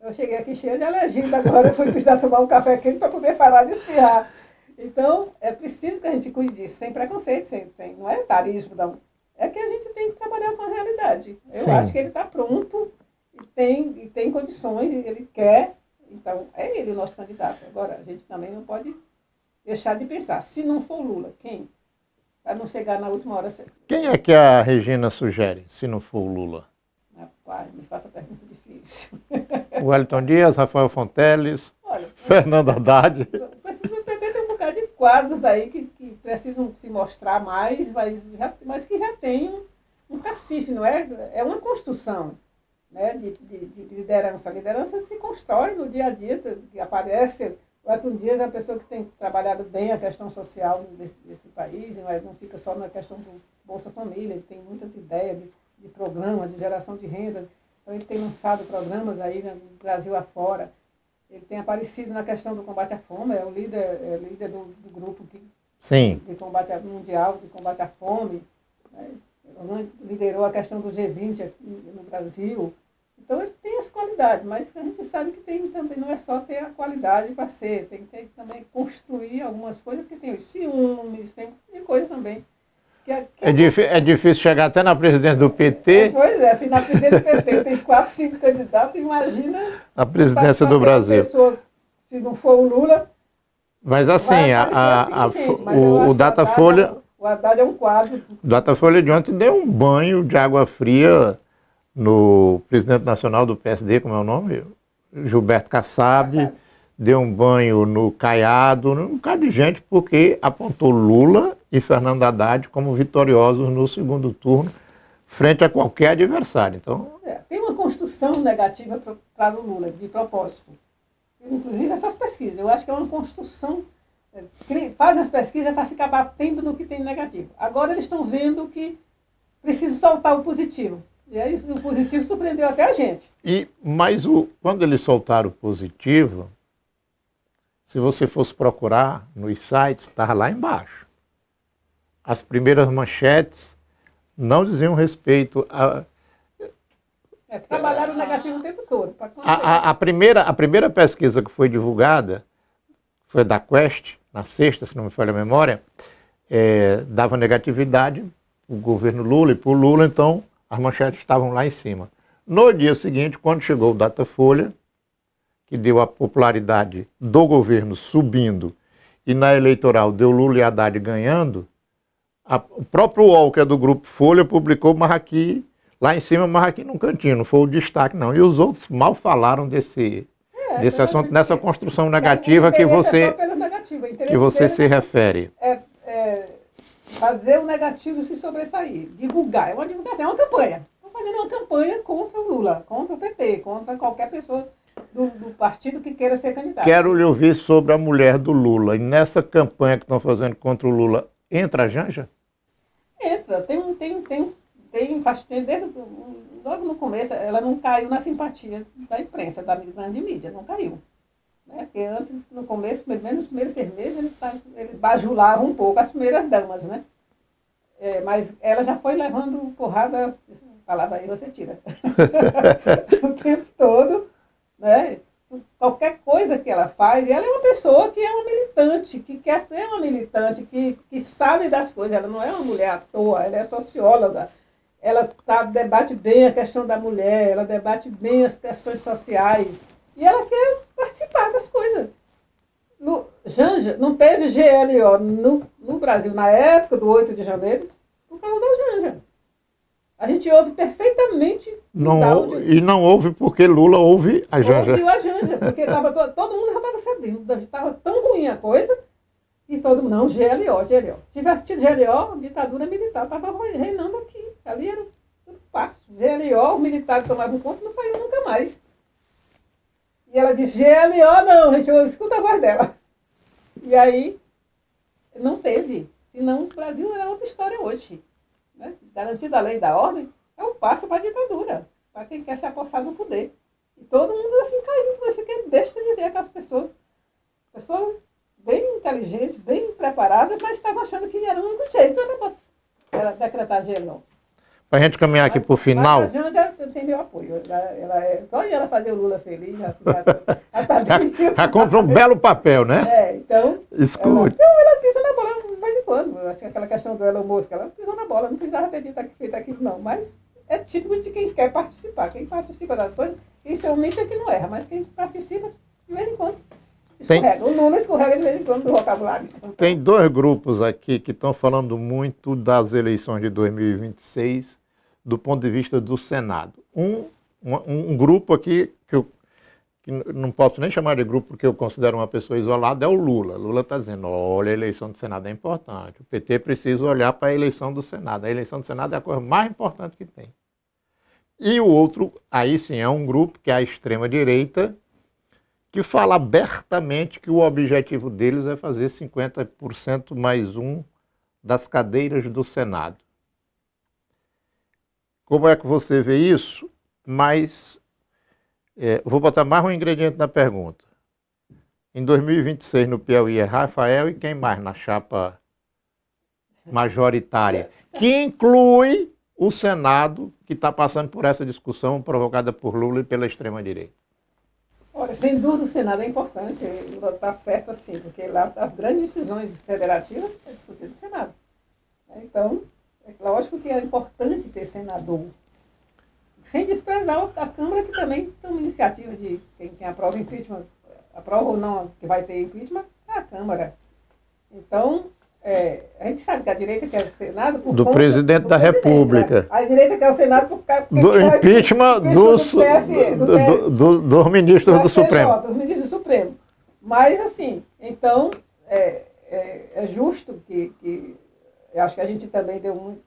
Eu cheguei aqui cheia de alergia, agora fui precisar tomar um café quente para poder parar de espirrar. Então, é preciso que a gente cuide disso, sem preconceito, não é etarismo, não. É que a gente tem que trabalhar com a realidade. Eu acho que ele está pronto e tem condições, e ele quer. Então, é ele o nosso candidato. Agora, a gente também não pode deixar de pensar. Se não for Lula, quem? Para não chegar na última hora certa. Quem é que a Regina sugere, se não for o Lula? Rapaz, me faça pergunta difícil. Wellington Dias, Rafael Fonteles, Olha, Fernando Haddad. O PT tem um bocado de quadros aí que precisam se mostrar mais, mas que já tem um cacife, não é? É uma construção, né, de liderança. A liderança se constrói no dia a dia, que aparece. O Wellington Dias é uma pessoa que tem trabalhado bem a questão social desse país, não fica só na questão do Bolsa Família, ele tem muitas ideias de programa, de geração de renda. Então, ele tem lançado programas aí no Brasil afora. Ele tem aparecido na questão do combate à fome, é o líder do grupo de combate mundial, de combate à fome. Né? Liderou a questão do G20 aqui no Brasil. Então, ele tem as qualidades, mas a gente sabe que também não é só ter a qualidade para ser, tem que também construir algumas coisas, porque tem os ciúmes, tem coisa também. É difícil chegar até na presidência do PT. Pois é, assim, na presidência do PT tem 4, 5 candidatos, imagina a presidência do Brasil. Pessoa, se não for o Lula. Mas assim, o Datafolha. O Haddad é um quadro. O Datafolha de ontem deu um banho de água fria no presidente nacional do PSD, como é o nome? Gilberto Kassab. Deu um banho no Caiado, um bocado de gente, porque apontou Lula e Fernando Haddad como vitoriosos no segundo turno, frente a qualquer adversário. Então, tem uma construção negativa para o Lula, de propósito. Inclusive essas pesquisas. Eu acho que é uma construção. Faz as pesquisas para ficar batendo no que tem negativo. Agora eles estão vendo que precisa soltar o positivo. E aí o positivo surpreendeu até a gente. Mas quando eles soltaram o positivo, se você fosse procurar nos sites, estava lá embaixo. As primeiras manchetes não diziam respeito a... trabalharam o negativo o tempo todo. A primeira pesquisa que foi divulgada foi da Quest, na sexta, se não me falha a memória, dava negatividade para o governo Lula e para o Lula, então as manchetes estavam lá em cima. No dia seguinte, quando chegou o Datafolha, que deu a popularidade do governo subindo, e na eleitoral deu Lula e Haddad ganhando, o próprio UOL, que é do Grupo Folha, publicou Marraqui lá em cima, Marraqui num cantinho, não foi o destaque não. E os outros mal falaram desse assunto, nessa construção negativa que você se refere. Fazer o negativo se sobressair, divulgar, é uma divulgação, é uma campanha. Estão fazendo uma campanha contra o Lula, contra o PT, contra qualquer pessoa do partido que queira ser candidato. Quero lhe ouvir sobre a mulher do Lula. E nessa campanha que estão fazendo contra o Lula, entra a Janja? Entra. Logo no começo, ela não caiu na simpatia da imprensa, da grande mídia, não caiu. Né? Porque antes, no começo, nos primeiros 6 meses, eles bajulavam um pouco as primeiras damas, né? Mas ela já foi levando porrada, palavra aí você tira, o tempo todo. Né? Qualquer coisa que ela faz, e ela é uma pessoa que é uma militante, que quer ser uma militante, que sabe das coisas, ela não é uma mulher à toa, ela é socióloga, ela debate bem a questão da mulher, ela debate bem as questões sociais, e ela quer participar das coisas. Janja, não teve GLO no Brasil na época do 8 de janeiro, por causa da Janja. A gente ouve perfeitamente Não, os áudios. e não ouve porque Lula ouve a Janja. Ouviu a Janja, porque todo mundo já estava sabendo. Estava tão ruim a coisa, e todo mundo, não, GLO. Se tivesse tido GLO, ditadura militar estava reinando aqui. Ali era tudo fácil. GLO, os militares tomavam conta e não saiu nunca mais. E ela disse, GLO não, gente, escuta a voz dela. E aí, não teve. Senão o Brasil era outra história hoje. Né? Garantida a lei da ordem, é um passo para a ditadura, para quem quer se apossar do poder. E todo mundo assim caiu. Eu fiquei besta de ver aquelas pessoas bem inteligentes, bem preparadas, mas estavam achando que era o único jeito, era decretar GLO. Para a gente caminhar aqui para o final. Mas a Janja tem meu apoio. Só ela fazer o Lula feliz, já tá bem. Já comprou um belo papel, né? Então. Escute. Ela pisa na bola de vez em quando. Acho que aquela questão do Elon Musk, ela pisou na bola, não precisava ter feito aquilo, não. Mas é típico de quem quer participar. Quem participa das coisas, inicialmente é que não erra, mas quem participa, de vez em quando, escorrega. O Lula escorrega de vez em quando do vocabulário. Então, tem dois grupos aqui que estão falando muito das eleições de 2026 do ponto de vista do Senado. Um grupo aqui que não posso nem chamar de grupo porque eu considero uma pessoa isolada, é o Lula. Lula está dizendo, olha, a eleição do Senado é importante. O PT precisa olhar para a eleição do Senado. A eleição do Senado é a coisa mais importante que tem. E o outro, aí sim, é um grupo que é a extrema-direita, que fala abertamente que o objetivo deles é fazer 50% mais um das cadeiras do Senado. Como é que você vê isso? Mas vou botar mais um ingrediente na pergunta. Em 2026 no Piauí é Rafael e quem mais na chapa majoritária? Que inclui o Senado, que está passando por essa discussão provocada por Lula e pela extrema-direita. Olha, sem dúvida o Senado é importante, está certo assim, porque lá as grandes decisões federativas é discutido no Senado. Então, é lógico que é importante ter senador. Sem desprezar a Câmara, que também tem uma iniciativa de quem aprova impeachment, aprova ou não que vai ter impeachment, é a Câmara. Então, a gente sabe que a direita quer o Senado por do conta presidente do da presidente, República. Né? A direita quer o Senado por causa do impeachment dos ministros do Supremo. Dos ministros do Supremo. Mas, assim, então, é justo que eu acho que a gente também deu muito.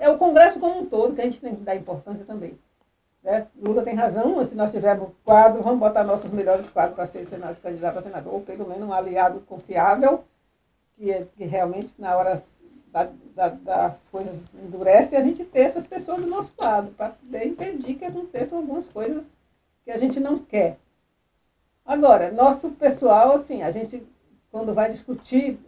É o Congresso como um todo que a gente tem que dar importância também. Né? Lula tem razão, se nós tivermos quadro, vamos botar nossos melhores quadros para ser candidato a senador, ou pelo menos um aliado confiável, que realmente, na hora das coisas endurece, a gente ter essas pessoas do nosso lado, para poder impedir que aconteçam algumas coisas que a gente não quer. Agora, nosso pessoal, assim, a gente, quando vai discutir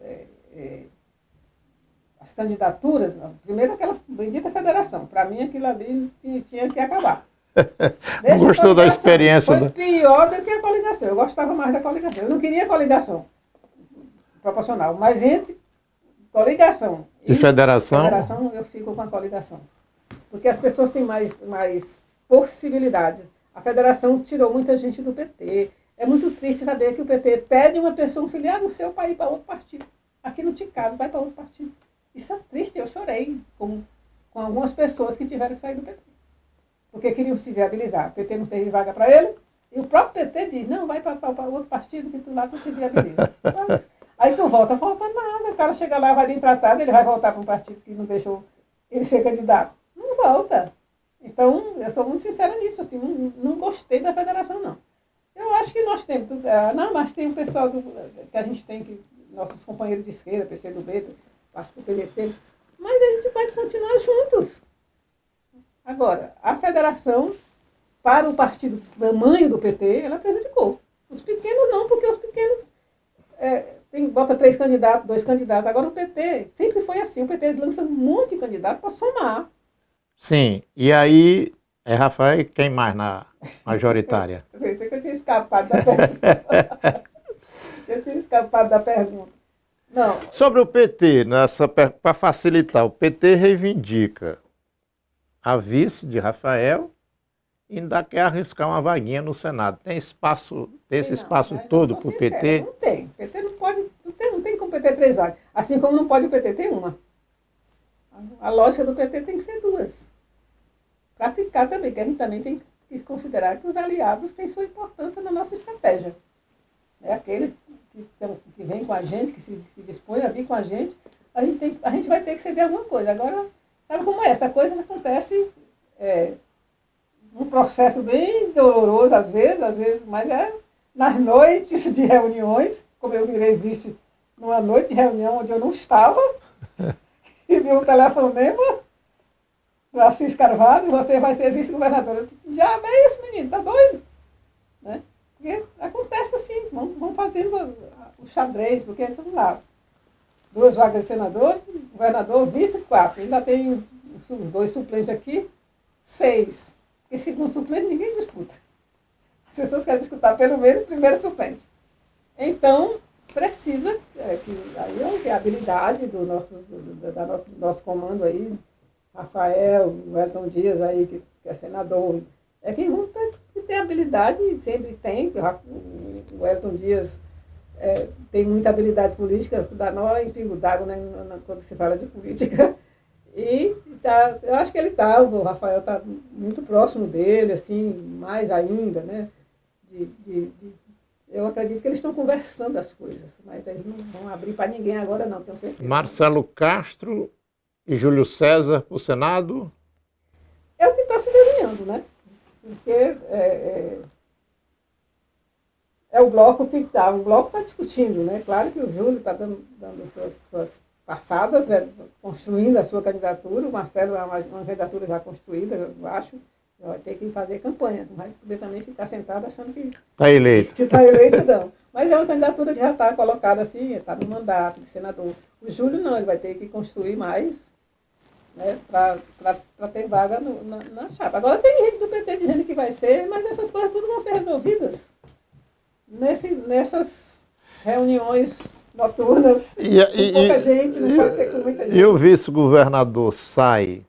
as candidaturas, primeiro aquela bendita federação, para mim aquilo ali tinha que acabar. Não gostou da experiência? Foi pior do que a coligação, eu gostava mais da coligação, eu não queria coligação proporcional, mas entre coligação e federação, eu fico com a coligação. Porque as pessoas têm mais possibilidades. A federação tirou muita gente do PT. É muito triste saber que o PT pede uma pessoa filiada no seu para ir para outro partido. Aqui no Ticado, vai para outro partido. Isso é triste, eu chorei com algumas pessoas que tiveram que sair do PT. Porque queriam se viabilizar. O PT não teve vaga para ele, e o próprio PT diz, não, vai para outro partido que tu lá tu te viabiliza. Mas, aí tu volta nada. O cara chega lá, vai bem tratado, ele vai voltar para um partido que não deixou ele ser candidato. Não volta. Então, eu sou muito sincera nisso, assim, não gostei da federação, não. Eu acho que nós temos, não, mas tem o pessoal que a gente tem, nossos companheiros de esquerda, PCdoB, parte do PDT, mas a gente vai continuar juntos. Agora, a federação, para o partido do tamanho do PT, ela prejudicou. Os pequenos não, porque os pequenos bota 3 candidatos, 2 candidatos. Agora o PT sempre foi assim, o PT lança um monte de candidatos para somar. Sim, e aí Rafael e quem mais na majoritária? Eu pensei que eu tinha escapado da pergunta. Eu tinha escapado da pergunta. Não. Sobre o PT, para facilitar, o PT reivindica a vice de Rafael e ainda quer arriscar uma vaguinha no Senado. Tem espaço, esse espaço todo para o PT? Não tem. O PT não pode, não tem como o PT ter 3 vagas. Assim como não pode o PT ter uma. A lógica do PT tem que ser duas. Para ficar também, que a gente também tem que considerar que os aliados têm sua importância na nossa estratégia. Aqueles que vêm com a gente, que se dispõem a vir com a gente vai ter que ceder alguma coisa. Agora, sabe como é? Essa coisa acontece num processo bem doloroso às vezes, mas é nas noites de reuniões, como eu virei vice numa noite de reunião onde eu não estava, e vi um telefonema do Assis Carvalho, você vai ser vice-governadora. Já é isso, menino, tá doido? Né? Porque acontece assim, vamos fazendo o xadrez, porque estamos lá. 2 vagas de senador, governador, vice, 4. Ainda tem os 2 suplentes aqui, 6. Porque segundo suplente ninguém disputa. As pessoas querem disputar pelo menos o primeiro suplente. Então, precisa, aí é a habilidade do nosso comando aí, Rafael, o Wellington Dias aí, que é senador, é quem vão ter que ter habilidade, sempre tem, o Wellington Dias tem muita habilidade política, dá nó em pingo d'água, né, quando se fala de política, e eu acho que o Rafael está muito próximo dele, assim, mais ainda, né, eu acredito que eles estão conversando as coisas, mas eles não vão abrir para ninguém agora não, tenho certeza. Marcelo Castro e Júlio César para o Senado? É o que está se desenhando, né? Porque é o bloco que está, discutindo, né? Claro que o Júlio está dando suas passadas, construindo a sua candidatura, o Marcelo é uma candidatura já construída, eu acho, vai ter que fazer campanha, não vai poder também ficar sentado achando que está eleito. Que está eleito, não. Mas é uma candidatura que já está colocada assim, está no mandato de senador. O Júlio não, ele vai ter que construir mais, né, para ter vaga na chapa. Agora tem gente do PT dizendo que vai ser, mas essas coisas tudo vão ser resolvidas nessas reuniões noturnas, com pouca gente, não pode ser com muita gente. E o vice-governador sai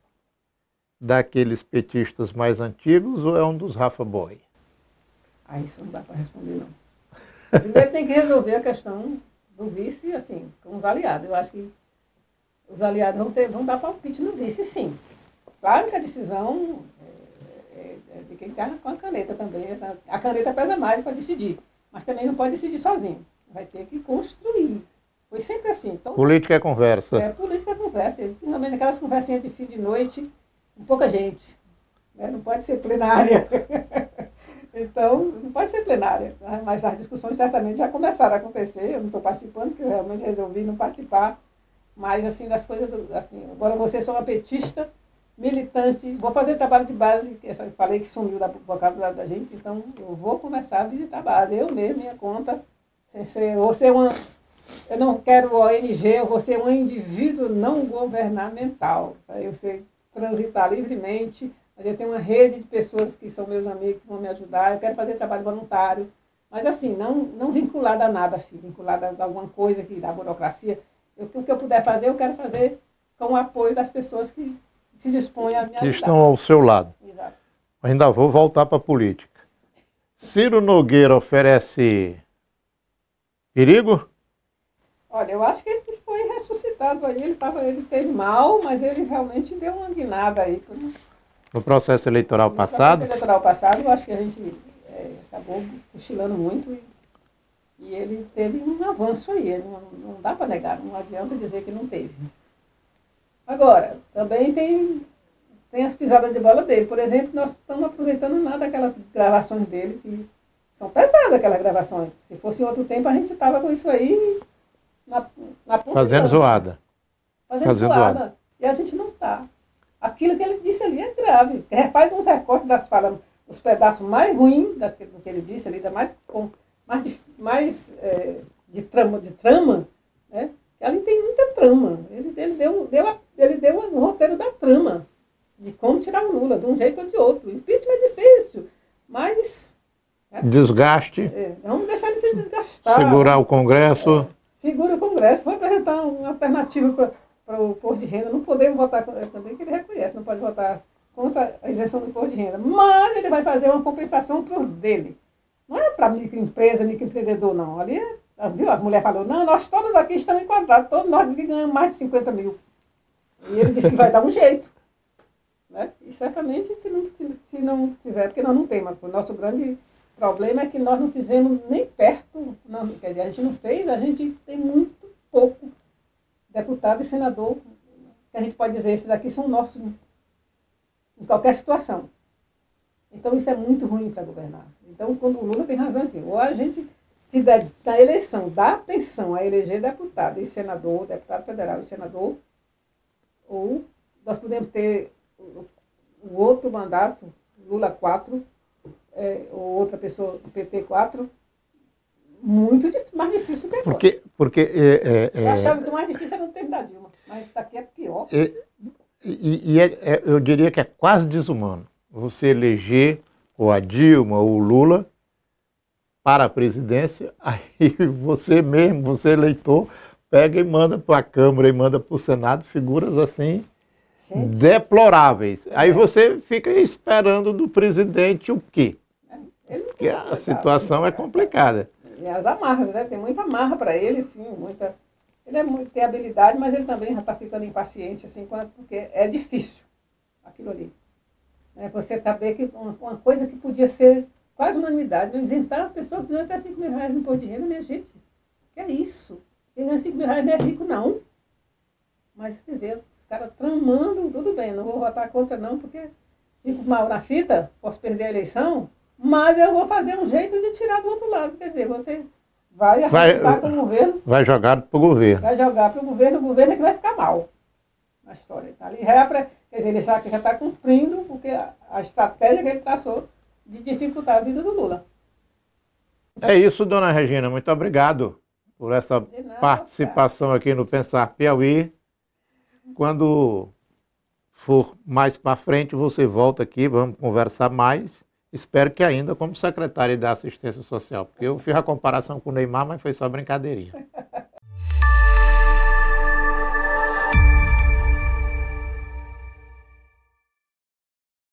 daqueles petistas mais antigos ou é um dos Rafa Boy? Isso não dá para responder, não. Primeiro tem que resolver a questão do vice, assim, com os aliados. Eu acho que os aliados vão dar palpite no vice, sim. Claro que a decisão é de quem está com a caneta também. A caneta pesa mais para decidir, mas também não pode decidir sozinho. Vai ter que construir. Foi sempre assim. Então, política é conversa. Política é conversa. Principalmente aquelas conversinhas de fim de noite, com pouca gente. Né? Não pode ser plenária. Então, não pode ser plenária. Mas as discussões certamente já começaram a acontecer. Eu não estou participando, porque eu realmente resolvi não participar. Mas, assim, das coisas... Assim, agora vocês são uma petista, militante. Vou fazer trabalho de base, eu falei que sumiu da vocabulário da gente, então eu vou começar a visitar a base. Eu mesmo, minha conta, eu não quero ONG, eu vou ser um indivíduo não governamental. Eu sei transitar livremente, mas eu tenho uma rede de pessoas que são meus amigos, que vão me ajudar. Eu quero fazer trabalho voluntário, mas assim, não vinculada a nada, assim, vinculada a alguma coisa que da burocracia. O que eu puder fazer, eu quero fazer com o apoio das pessoas que se dispõem a me ajudar. Que estão ao seu lado. Exato. Ainda vou voltar para a política. Ciro Nogueira oferece perigo? Olha, eu acho que ele foi ressuscitado aí, ele teve mal, mas ele realmente deu uma guinada aí. No processo eleitoral passado? No processo eleitoral passado, eu acho que a gente acabou cochilando muito e ele teve um avanço aí, não dá para negar, não adianta dizer que não teve. Agora, também tem as pisadas de bola dele. Por exemplo, nós estamos aproveitando nada daquelas gravações dele, que são pesadas aquelas gravações. Se fosse em outro tempo, a gente estava com isso aí na fazendo zoada. Fazendo zoada. E a gente não está. Aquilo que ele disse ali é grave. Faz uns recortes das falas, os pedaços mais ruins do que ele disse ali, mais de trama, né? Ali tem muita trama. Ele deu o roteiro da trama, de como tirar o Lula, de um jeito ou de outro. Impeachment é difícil, mas... Desgaste. Vamos deixar ele se desgastar. Segurar o Congresso. Segura o Congresso, vai apresentar uma alternativa para o imposto de renda. Não podemos votar, também que ele reconhece, não pode votar contra a isenção do imposto de renda. Mas ele vai fazer uma compensação para o dele. Não é para microempresa, microempreendedor, não. Ali, viu? A mulher falou, não, nós todos aqui estamos enquadrados, todos nós ganhamos mais de 50 mil. E ele disse que vai dar um jeito. Né? E certamente, se não tiver, porque nós não temos. O nosso grande problema é que nós não fizemos nem perto, não, quer dizer, a gente não fez, a gente tem muito pouco deputado e senador, que a gente pode dizer, esses aqui são nossos em qualquer situação. Então isso é muito ruim para governar. Então, quando o Lula tem razão, assim, ou a gente se der na eleição, dá atenção a eleger deputado e senador, deputado federal e senador, ou nós podemos ter o outro mandato, Lula 4, ou outra pessoa, PT 4, muito mais difícil que agora. Eu achava que o mais difícil era o tempo da Dilma, mas isso daqui é pior. Eu diria que é quase desumano você eleger ou a Dilma ou o Lula para a presidência, aí você mesmo, você eleitor, pega e manda para a Câmara e manda para o Senado figuras assim, gente, deploráveis. Aí você fica esperando do presidente o quê? Porque a situação é complicada. E as amarras, né? Tem muita amarra para ele, sim, muita... Ele tem habilidade, mas ele também já está ficando impaciente, assim, porque é difícil aquilo ali. Você saber que uma coisa que podia ser quase unanimidade, isentar a pessoa que ganha até 5 mil reais no imposto de renda, minha gente. Que é isso? Quem ganha 5 mil reais não é rico, não. Mas você vê, os caras tramando, tudo bem, não vou votar contra não, porque fico mal na fita, posso perder a eleição, mas eu vou fazer um jeito de tirar do outro lado. Quer dizer, você vai arrancar com o governo. Vai jogar para o governo. Vai jogar para o governo é que vai ficar mal na história. Ali quer dizer, ele sabe que já está cumprindo porque a estratégia que ele traçou de dificultar a vida do Lula. É isso, dona Regina. Muito obrigado por essa participação aqui no Pensar Piauí. Quando for mais para frente, você volta aqui, vamos conversar mais. Espero que ainda como secretária da Assistência Social, porque eu fiz a comparação com o Neymar, mas foi só brincadeirinha.